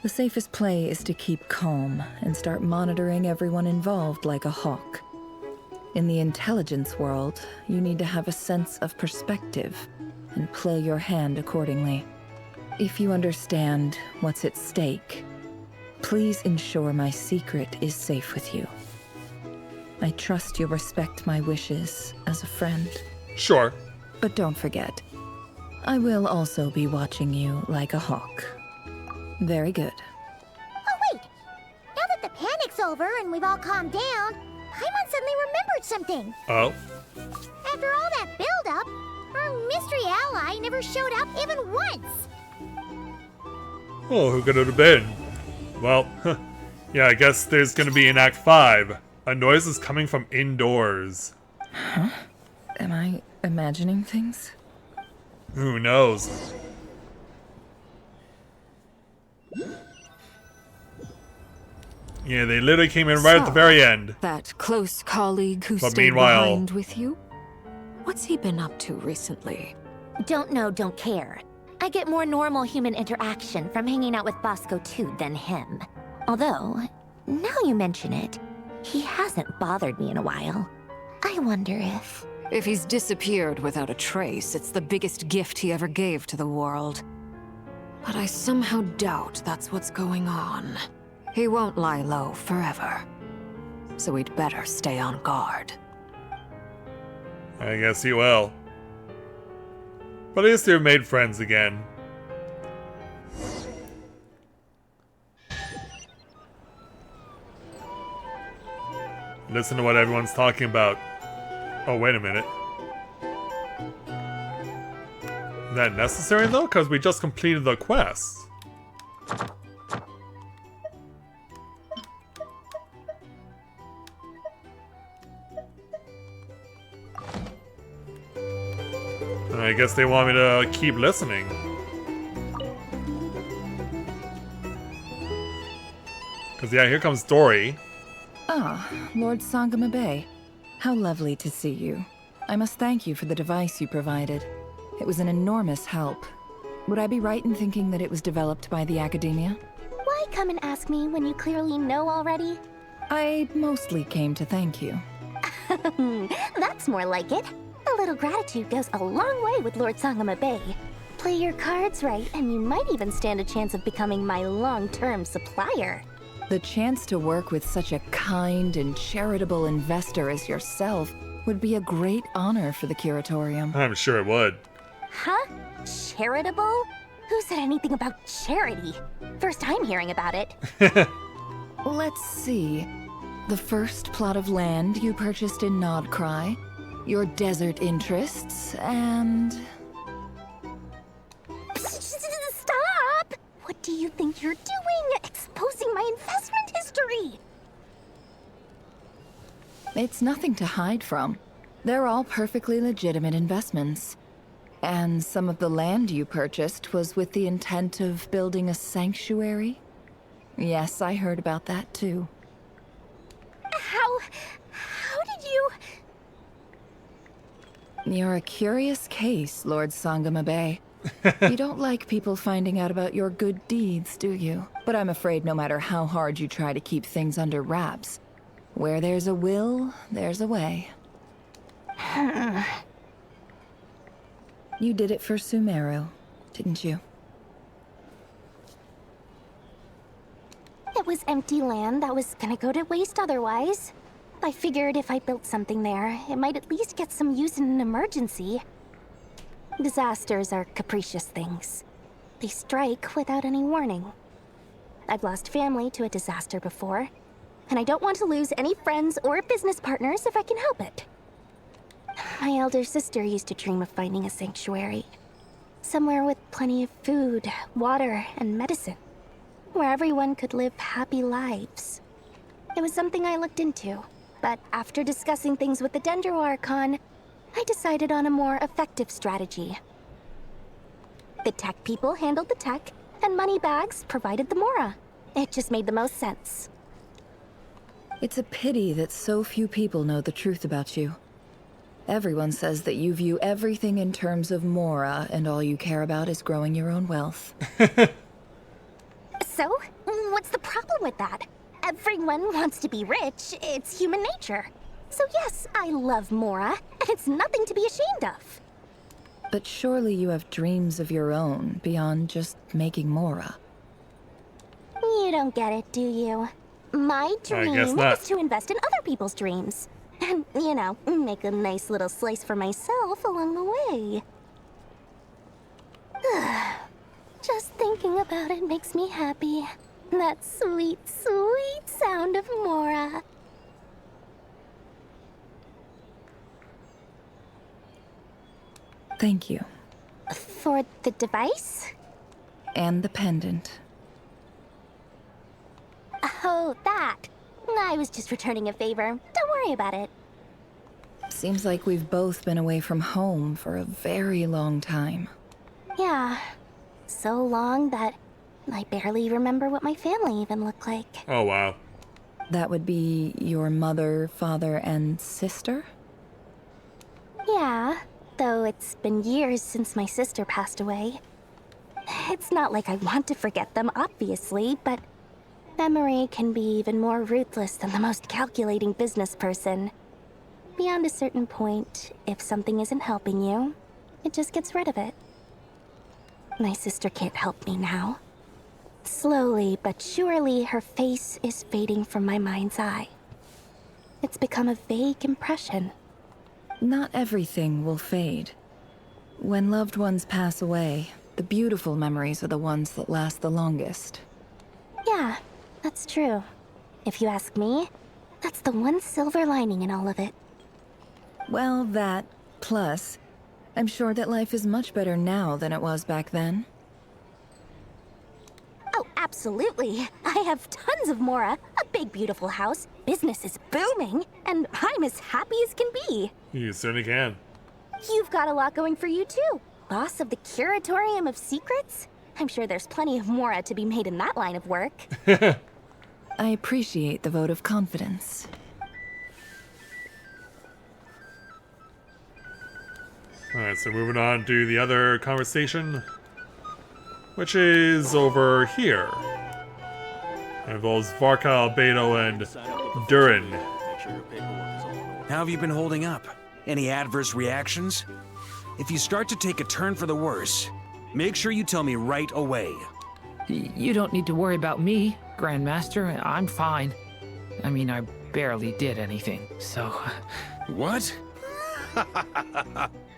the safest play is to keep calm and start monitoring everyone involved like a hawk. In the intelligence world, you need to have a sense of perspective and play your hand accordingly. If you understand what's at stake, please ensure my secret is safe with you. I trust you'll respect my wishes as a friend. Sure. But don't forget, I will also be watching you like a hawk. Very good. Oh, wait! Now that the panic's over and we've all calmed down, Paimon suddenly remembered something. Oh? After all that build-up, our mystery ally never showed up even once. Oh, who could it have been? Well, yeah, I guess there's gonna be in Act 5. A noise is coming from indoors. Huh? Am I imagining things? Who knows? Yeah, they literally came in right at the very end. That close colleague who But stayed meanwhile- behind with you? What's he been up to recently? Don't know, don't care. I get more normal human interaction from hanging out with Bosco 2 than him. Although, now you mention it, he hasn't bothered me in a while. I wonder if... If he's disappeared without a trace, it's the biggest gift he ever gave to the world. But I somehow doubt that's what's going on. He won't lie low forever. So we'd better stay on guard. I guess he will. But at least they've made friends again. Listen to what everyone's talking about. Oh, wait a minute. Is that necessary, though? Because we just completed the quest. I guess they want me to keep listening. Because, yeah, here comes Dory. Ah, Lord Sangama Bay. How lovely to see you. I must thank you for the device you provided. It was an enormous help. Would I be right in thinking that it was developed by the Academia? Why come and ask me when you clearly know already? I mostly came to thank you. That's more like it. A little gratitude goes a long way with Lord Sangama Bay. Play your cards right, and you might even stand a chance of becoming my long-term supplier. The chance to work with such a kind and charitable investor as yourself would be a great honor for the Curatorium. I'm sure it would. Huh? Charitable? Who said anything about charity? First I'm hearing about it. Let's see. The first plot of land you purchased in Nodcry, your desert interests, and... Stop! What do you think you're doing? Exposing my investment history! It's nothing to hide from. They're all perfectly legitimate investments. And some of the land you purchased was with the intent of building a sanctuary? Yes, I heard about that too. How did you... You're a curious case, Lord Sangama Bay. You don't like people finding out about your good deeds, do you? But I'm afraid no matter how hard you try to keep things under wraps, where there's a will, there's a way. You did it for Sumeru, didn't you? It was empty land that was gonna go to waste otherwise. I figured if I built something there, it might at least get some use in an emergency. Disasters are capricious things. They strike without any warning. I've lost family to a disaster before, and I don't want to lose any friends or business partners if I can help it. My elder sister used to dream of finding a sanctuary. Somewhere with plenty of food, water, and medicine. Where everyone could live happy lives. It was something I looked into, but after discussing things with the Dendro Archon, I decided on a more effective strategy. The tech people handled the tech, and Moneybags provided the Mora. It just made the most sense. It's a pity that so few people know the truth about you. Everyone says that you view everything in terms of Mora, and all you care about is growing your own wealth. So, what's the problem with that? Everyone wants to be rich. It's human nature. So yes, I love Mora, and it's nothing to be ashamed of. But surely you have dreams of your own beyond just making Mora. You don't get it, do you? My dream is to invest in other people's dreams. And, you know, make a nice little slice for myself along the way. Just thinking about it makes me happy. That sweet, sweet sound of Mora. Thank you. For the device? And the pendant. Oh, that. I was just returning a favor. Don't worry about it. Seems like we've both been away from home for a very long time. Yeah. So long that I barely remember what my family even looked like. Oh, wow. That would be your mother, father, and sister? Yeah, though it's been years since my sister passed away. It's not like I want to forget them, obviously, but memory can be even more ruthless than the most calculating business person. Beyond a certain point, if something isn't helping you, it just gets rid of it. My sister can't help me now. Slowly but surely, her face is fading from my mind's eye. It's become a vague impression. Not everything will fade. When loved ones pass away, the beautiful memories are the ones that last the longest. Yeah, that's true. If you ask me, that's the one silver lining in all of it. Well, that, plus, I'm sure that life is much better now than it was back then. Oh, absolutely. I have tons of Mora, a big beautiful house, business is booming, and I'm as happy as can be. You certainly can. You've got a lot going for you too. Boss of the Curatorium of Secrets? I'm sure there's plenty of Mora to be made in that line of work. I appreciate the vote of confidence. Alright, so moving on to the other conversation, which is over here. It involves Varkal, Beto, and Durin. How have you been holding up? Any adverse reactions? If you start to take a turn for the worse, make sure you tell me right away. You don't need to worry about me, Grandmaster. I'm fine. I mean, I barely did anything, so... What?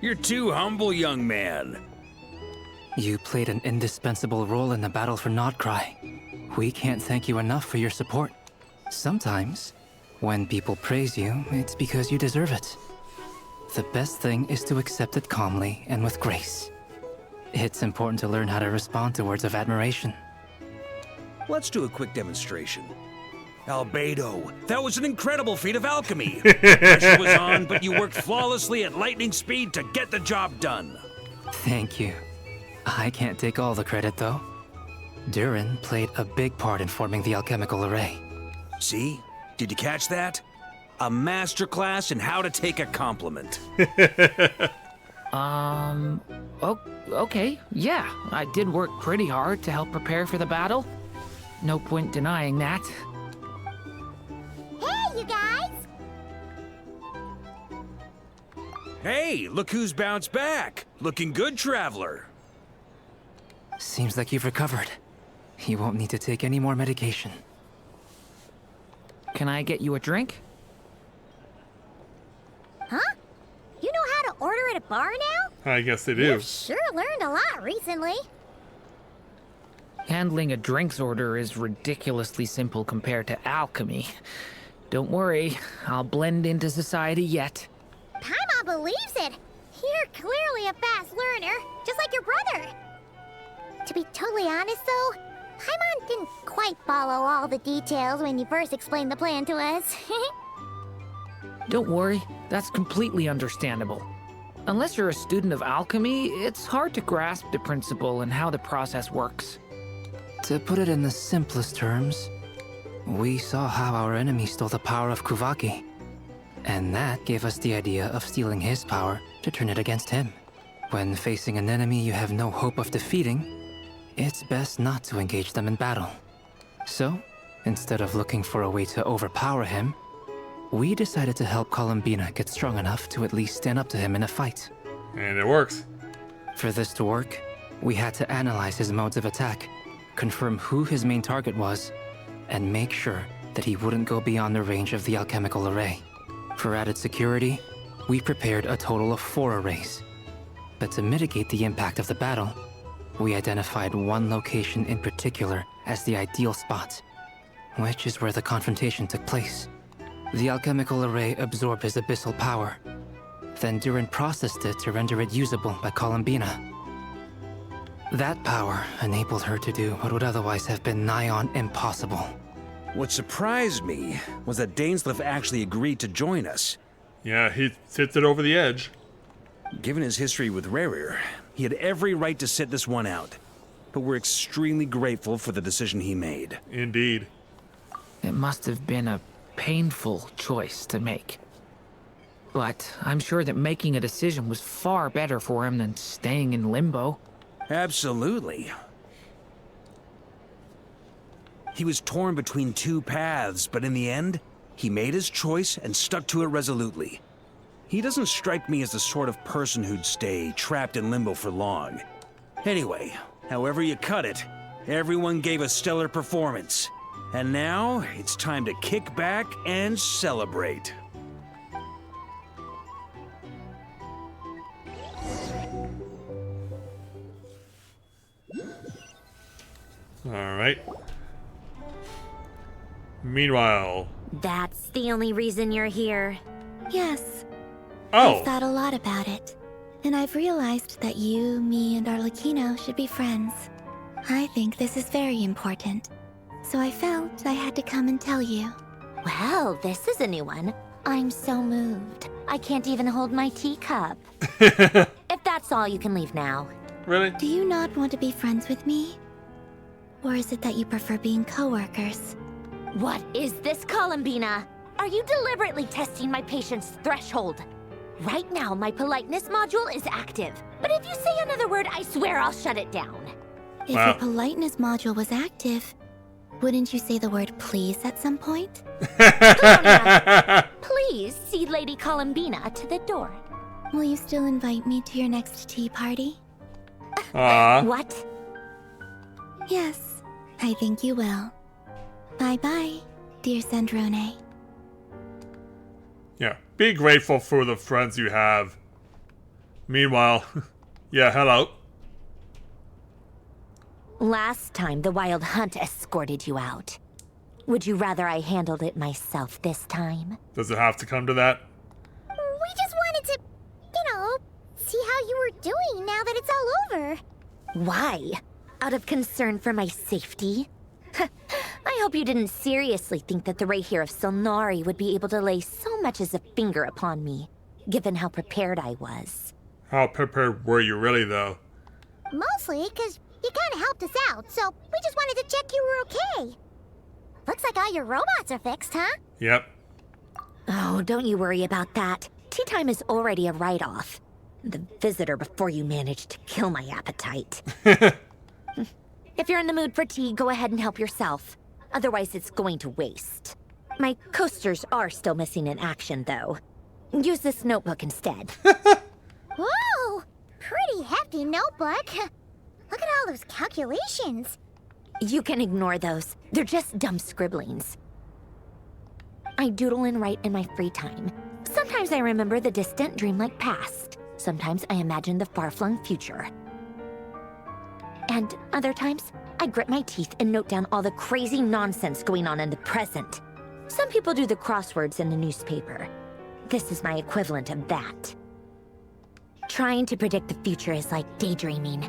You're too humble, young man. You played an indispensable role in the battle for Nodcry. We can't thank you enough for your support. Sometimes, when people praise you, it's because you deserve it. The best thing is to accept it calmly and with grace. It's important to learn how to respond to words of admiration. Let's do a quick demonstration. Albedo, that was an incredible feat of alchemy. Pressure was on, but you worked flawlessly at lightning speed to get the job done. Thank you. I can't take all the credit, though. Durin played a big part in forming the alchemical array. See? Did you catch that? A masterclass in how to take a compliment. Okay, yeah. I did work pretty hard to help prepare for the battle. No point denying that. Hey, you guys! Hey, look who's bounced back. Looking good, Traveler. Seems like you've recovered. You won't need to take any more medication. Can I get you a drink? Huh? You know how to order at a bar now? I guess they do. You've sure learned a lot recently. Handling a drinks order is ridiculously simple compared to alchemy. Don't worry, I'll blend into society yet. Paimon believes it. You're clearly a fast learner, just like your brother. To be totally honest, though, Paimon didn't quite follow all the details when you first explained the plan to us. Don't worry, that's completely understandable. Unless you're a student of alchemy, it's hard to grasp the principle and how the process works. To put it in the simplest terms, we saw how our enemy stole the power of Kuvaki. And that gave us the idea of stealing his power to turn it against him. When facing an enemy you have no hope of defeating, it's best not to engage them in battle. So, instead of looking for a way to overpower him, we decided to help Columbina get strong enough to at least stand up to him in a fight. And it works. For this to work, we had to analyze his modes of attack, confirm who his main target was, and make sure that he wouldn't go beyond the range of the alchemical array. For added security, we prepared a total of 4 arrays. But to mitigate the impact of the battle, we identified one location in particular as the ideal spot, which is where the confrontation took place. The alchemical array absorbed his abyssal power, then Durin processed it to render it usable by Columbina. That power enabled her to do what would otherwise have been nigh on impossible. What surprised me was that Dainsleif actually agreed to join us. Yeah, he sits it over the edge. Given his history with Rerir, he had every right to sit this one out. But we're extremely grateful for the decision he made. Indeed. It must have been a painful choice to make. But I'm sure that making a decision was far better for him than staying in limbo. Absolutely. He was torn between 2 paths, but in the end, he made his choice and stuck to it resolutely. He doesn't strike me as the sort of person who'd stay trapped in limbo for long. Anyway, however you cut it, everyone gave a stellar performance. And now, it's time to kick back and celebrate. Alright. Meanwhile... That's the only reason you're here. Yes. Oh! I've thought a lot about it. And I've realized that you, me, and Arlecchino should be friends. I think this is very important. So I felt I had to come and tell you. Well, this is a new one. I'm so moved. I can't even hold my teacup. If that's all, you can leave now. Really? Do you not want to be friends with me? Or is it that you prefer being co-workers? What is this, Columbina? Are you deliberately testing my patience threshold? Right now, my politeness module is active. But if you say another word, I swear I'll shut it down. If your politeness module was active, wouldn't you say the word please at some point? Please see Lady Columbina to the door. Will you still invite me to your next tea party? What? Yes, I think you will. Bye-bye, dear Sandrone. Yeah, be grateful for the friends you have. Meanwhile, yeah, hello. Last time, the Wild Hunt escorted you out. Would you rather I handled it myself this time? Does it have to come to that? We just wanted to, see how you were doing now that it's all over. Why? Out of concern for my safety? I hope you didn't seriously think that the Rahier of Solnari would be able to lay so much as a finger upon me, given how prepared I was. How prepared were you really, though? Mostly because you kind of helped us out, so we just wanted to check you were okay. Looks like all your robots are fixed, huh? Yep. Oh, don't you worry about that. Tea time is already a write-off. The visitor before you managed to kill my appetite. If you're in the mood for tea, go ahead and help yourself. Otherwise, it's going to waste. My coasters are still missing in action, though. Use this notebook instead. Whoa! Pretty hefty notebook. Look at all those calculations. You can ignore those. They're just dumb scribblings. I doodle and write in my free time. Sometimes I remember the distant, dreamlike past. Sometimes I imagine the far-flung future. And other times, I grit my teeth and note down all the crazy nonsense going on in the present. Some people do the crosswords in the newspaper. This is my equivalent of that. Trying to predict the future is like daydreaming,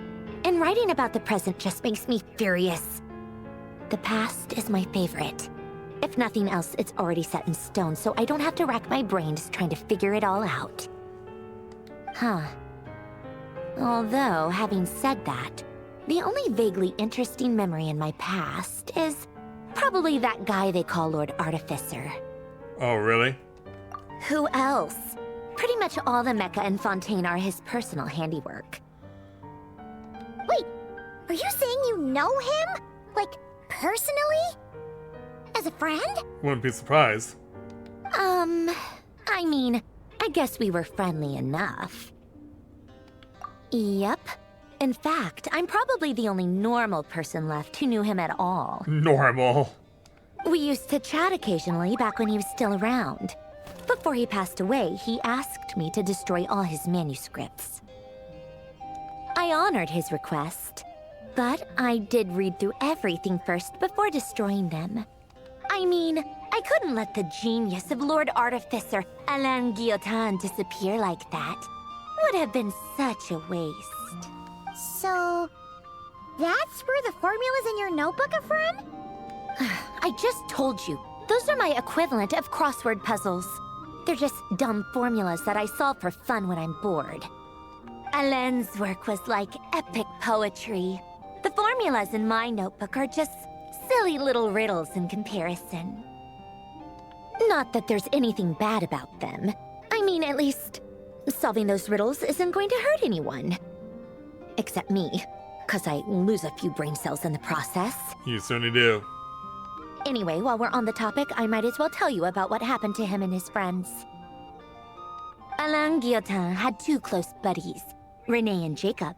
and writing about the present just makes me furious. The past is my favorite. If nothing else, it's already set in stone, so I don't have to rack my brains trying to figure it all out. Huh. Although, having said that, the only vaguely interesting memory in my past is probably that guy they call Lord Artificer. Oh, really? Who else? Pretty much all the mecha and Fontaine are his personal handiwork. Wait, are you saying you know him? Like, personally? As a friend? Wouldn't be surprised. I mean, I guess we were friendly enough. Yep. In fact, I'm probably the only normal person left who knew him at all. Normal. We used to chat occasionally back when he was still around. Before he passed away, he asked me to destroy all his manuscripts. I honored his request, but I did read through everything first before destroying them. I mean, I couldn't let the genius of Lord Artificer Alain Guillotin disappear like that. Would have been such a waste. So, that's where the formulas in your notebook are from? I just told you, those are my equivalent of crossword puzzles. They're just dumb formulas that I solve for fun when I'm bored. Alain's work was like epic poetry. The formulas in my notebook are just silly little riddles in comparison. Not that there's anything bad about them. I mean, at least, solving those riddles isn't going to hurt anyone. Except me, because I lose a few brain cells in the process. You certainly do. Anyway, while we're on the topic, I might as well tell you about what happened to him and his friends. Alain Guillotin had two close buddies, Renee and Jacob.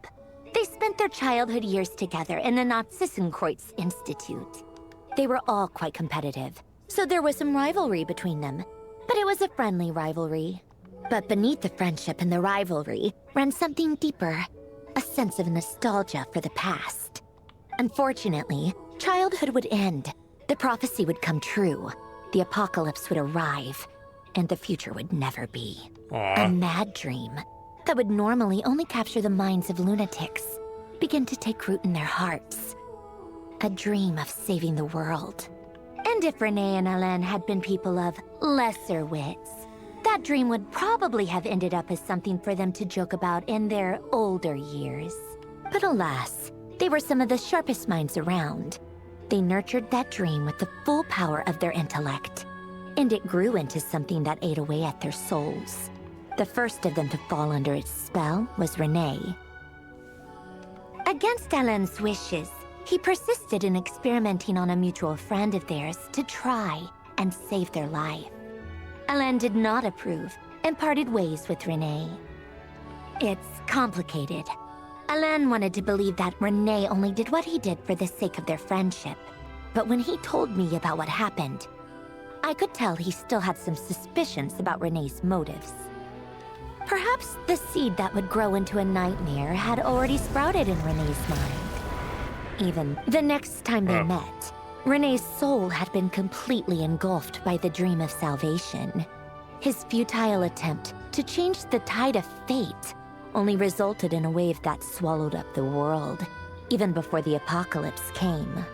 They spent their childhood years together in the Narzissenkreuz Institute. They were all quite competitive, so there was some rivalry between them. But it was a friendly rivalry. But beneath the friendship and the rivalry ran something deeper, a sense of nostalgia for the past. Unfortunately, childhood would end. The prophecy would come true. The apocalypse would arrive, and the future would never be. Aww. A mad dream that would normally only capture the minds of lunatics begin to take root in their hearts. A dream of saving the world. And if Renee and Alain had been people of lesser wits, that dream would probably have ended up as something for them to joke about in their older years. But alas, they were some of the sharpest minds around. They nurtured that dream with the full power of their intellect, and it grew into something that ate away at their souls. The first of them to fall under its spell was Renee. Against Alain's wishes, he persisted in experimenting on a mutual friend of theirs to try and save their life. Alain did not approve and parted ways with Renee. It's complicated. Alain wanted to believe that Renee only did what he did for the sake of their friendship. But when he told me about what happened, I could tell he still had some suspicions about Renee's motives. Perhaps the seed that would grow into a nightmare had already sprouted in Renee's mind. Even the next time they met, Renee's soul had been completely engulfed by the dream of salvation. His futile attempt to change the tide of fate only resulted in a wave that swallowed up the world, even before the apocalypse came.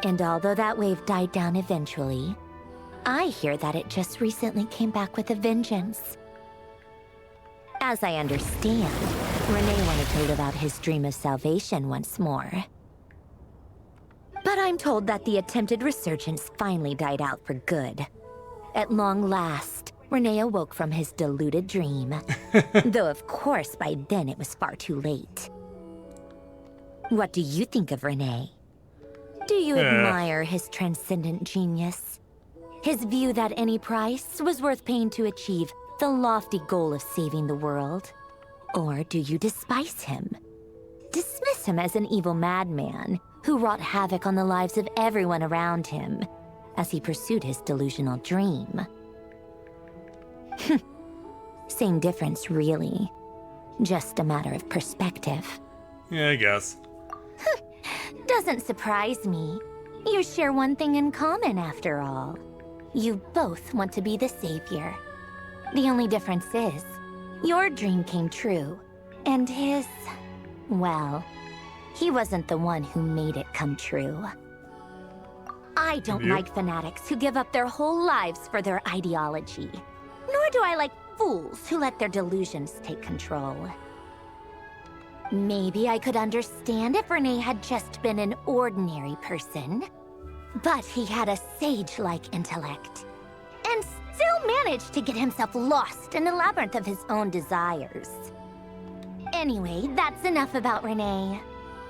And although that wave died down eventually, I hear that it just recently came back with a vengeance. As I understand, Renee wanted to live out his dream of salvation once more. But I'm told that the attempted resurgence finally died out for good. At long last, Renee awoke from his deluded dream. Though of course by then it was far too late. What do you think of Renee? Do you admire his transcendent genius? His view that any price was worth paying to achieve the lofty goal of saving the world? Or do you despise him? Dismiss him as an evil madman who wrought havoc on the lives of everyone around him as he pursued his delusional dream? Same difference, really. Just a matter of perspective. Yeah, I guess. Doesn't surprise me. You share one thing in common, after all. You both want to be the savior. The only difference is, your dream came true, and his... well, he wasn't the one who made it come true. I don't like fanatics who give up their whole lives for their ideology. Nor do I like fools who let their delusions take control. Maybe I could understand if Renee had just been an ordinary person. But he had a sage-like intellect. And still managed to get himself lost in a labyrinth of his own desires. Anyway, that's enough about Renee.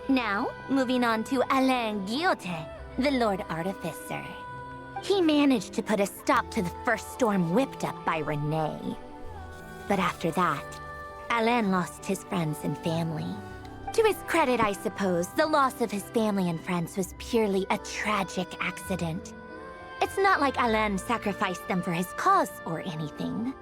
Now, moving on to Alain Guillotin, the Lord Artificer. He managed to put a stop to the first storm whipped up by Renee. But after that, Alain lost his friends and family. To his credit, I suppose, the loss of his family and friends was purely a tragic accident. It's not like Alain sacrificed them for his cause or anything.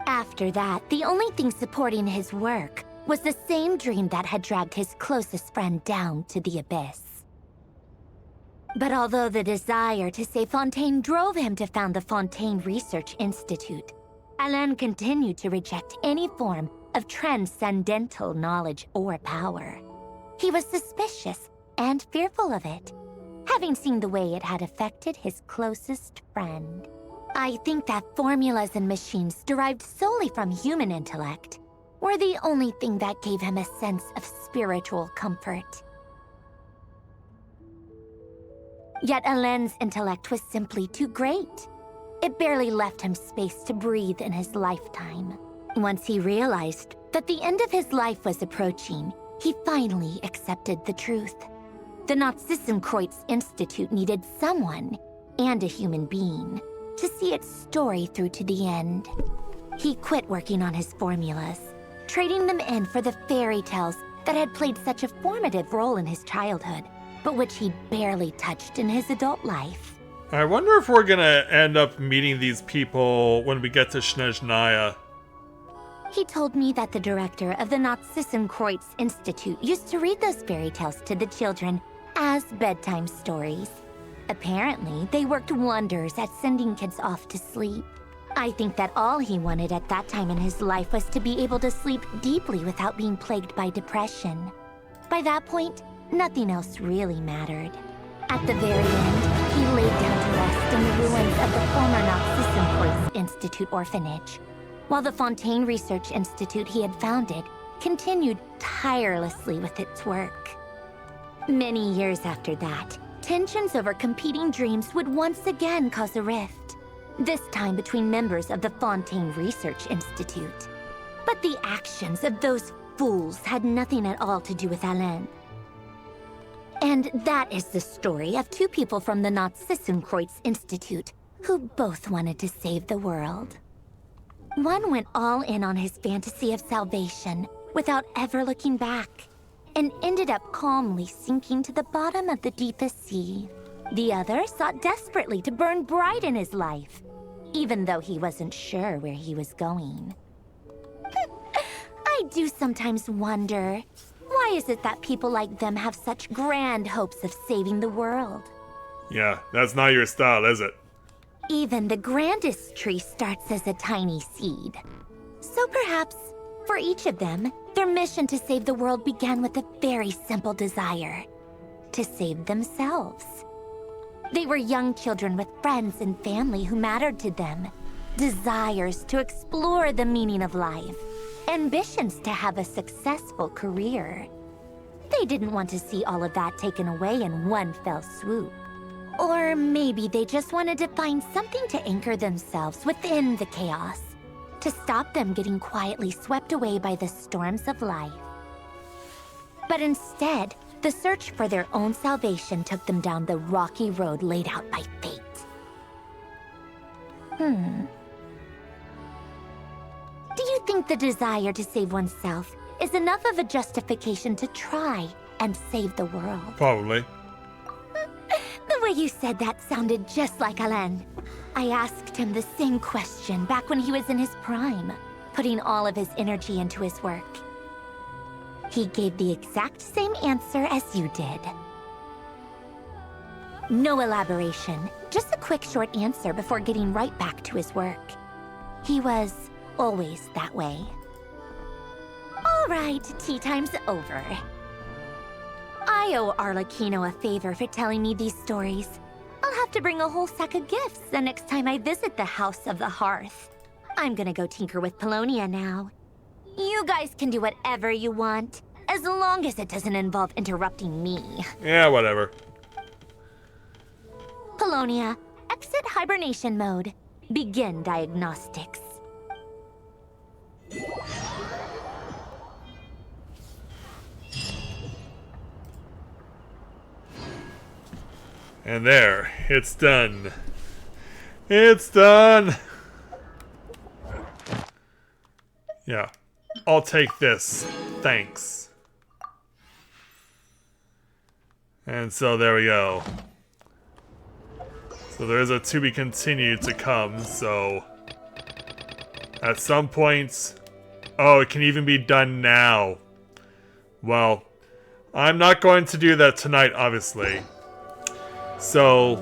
After that, the only thing supporting his work was the same dream that had dragged his closest friend down to the abyss. But although the desire to save Fontaine drove him to found the Fontaine Research Institute, Alain continued to reject any form of transcendental knowledge or power. He was suspicious and fearful of it, having seen the way it had affected his closest friend. I think that formulas and machines derived solely from human intellect were the only thing that gave him a sense of spiritual comfort. Yet Alain's intellect was simply too great. It barely left him space to breathe in his lifetime. Once he realized that the end of his life was approaching, he finally accepted the truth. The Nazissenkreuz Institute needed someone, and a human being, to see its story through to the end. He quit working on his formulas, trading them in for the fairy tales that had played such a formative role in his childhood, but which he barely touched in his adult life. I wonder if we're gonna end up meeting these people when we get to Snezhnaya. He told me that the director of the Nazissenkreuz Institute used to read those fairy tales to the children as bedtime stories. Apparently, they worked wonders at sending kids off to sleep. I think that all he wanted at that time in his life was to be able to sleep deeply without being plagued by depression. By that point, nothing else really mattered. At the very end, he laid down to rest in the ruins of the former Nazissenkreuz Institute orphanage, while the Fontaine Research Institute he had founded continued tirelessly with its work. Many years after that, tensions over competing dreams would once again cause a rift, this time between members of the Fontaine Research Institute. But the actions of those fools had nothing at all to do with Alain. And that is the story of two people from the Nazissenkreuz Institute who both wanted to save the world. One went all in on his fantasy of salvation without ever looking back, and ended up calmly sinking to the bottom of the deepest sea. The other sought desperately to burn bright in his life, even though he wasn't sure where he was going. I do sometimes wonder, why is it that people like them have such grand hopes of saving the world? Yeah, that's not your style, is it? Even the grandest tree starts as a tiny seed. So perhaps, for each of them, their mission to save the world began with a very simple desire: to save themselves. They were young children with friends and family who mattered to them, desires to explore the meaning of life, ambitions to have a successful career. They didn't want to see all of that taken away in one fell swoop. Or maybe they just wanted to find something to anchor themselves within the chaos, to stop them getting quietly swept away by the storms of life. But instead, the search for their own salvation took them down the rocky road laid out by fate. Do you think the desire to save oneself is enough of a justification to try and save the world? Probably. The way you said that sounded just like Alain. I asked him the same question back when he was in his prime, putting all of his energy into his work. He gave the exact same answer as you did. No elaboration, just a quick short answer before getting right back to his work. He was always that way. All right, tea time's over. I owe Arlecchino a favor for telling me these stories. I'll have to bring a whole sack of gifts the next time I visit the House of the Hearth. I'm gonna go tinker with Polonia now. You guys can do whatever you want, as long as it doesn't involve interrupting me. Yeah, whatever. Polonia, exit hibernation mode. Begin diagnostics. And there, it's done. It's done! Yeah. I'll take this. Thanks. And so there we go. So there is a to be continued to come, so... At some point... Oh, it can even be done now. Well, I'm not going to do that tonight, obviously. So,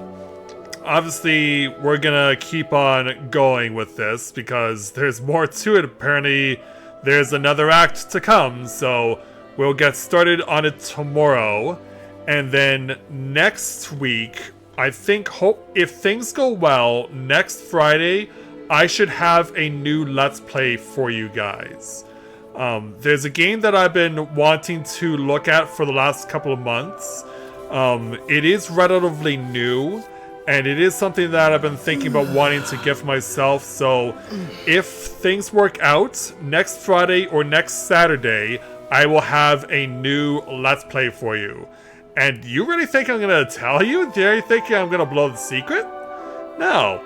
obviously, we're gonna keep on going with this because there's more to it. Apparently, there's another act to come, so we'll get started on it tomorrow. And then next week, I think, if things go well, next Friday, I should have a new Let's Play for you guys. There's a game that I've been wanting to look at for the last couple of months. It is relatively new, and it is something that I've been thinking about wanting to get for myself, so if things work out, next Friday or next Saturday, I will have a new Let's Play for you. And you really think I'm gonna tell you? Do you think I'm gonna blow the secret? No.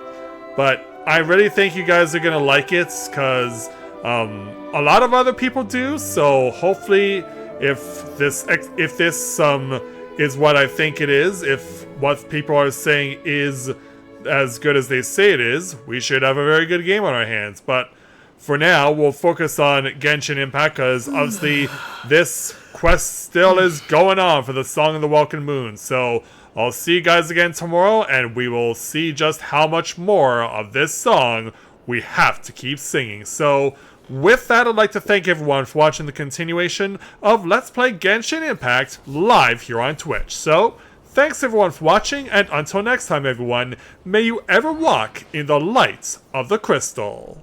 But I really think you guys are gonna like it, because a lot of other people do, so hopefully if this is what I think it is, if what people are saying is as good as they say it is, we should have a very good game on our hands. But for now, we'll focus on Genshin Impact, because obviously this quest still is going on for the Song of the Welcome Moon. So I'll see you guys again tomorrow, and we will see just how much more of this song we have to keep singing. So with that, I'd like to thank everyone for watching the continuation of Let's Play Genshin Impact live here on Twitch. So, thanks everyone for watching, and until next time everyone, may you ever walk in the light of the crystal.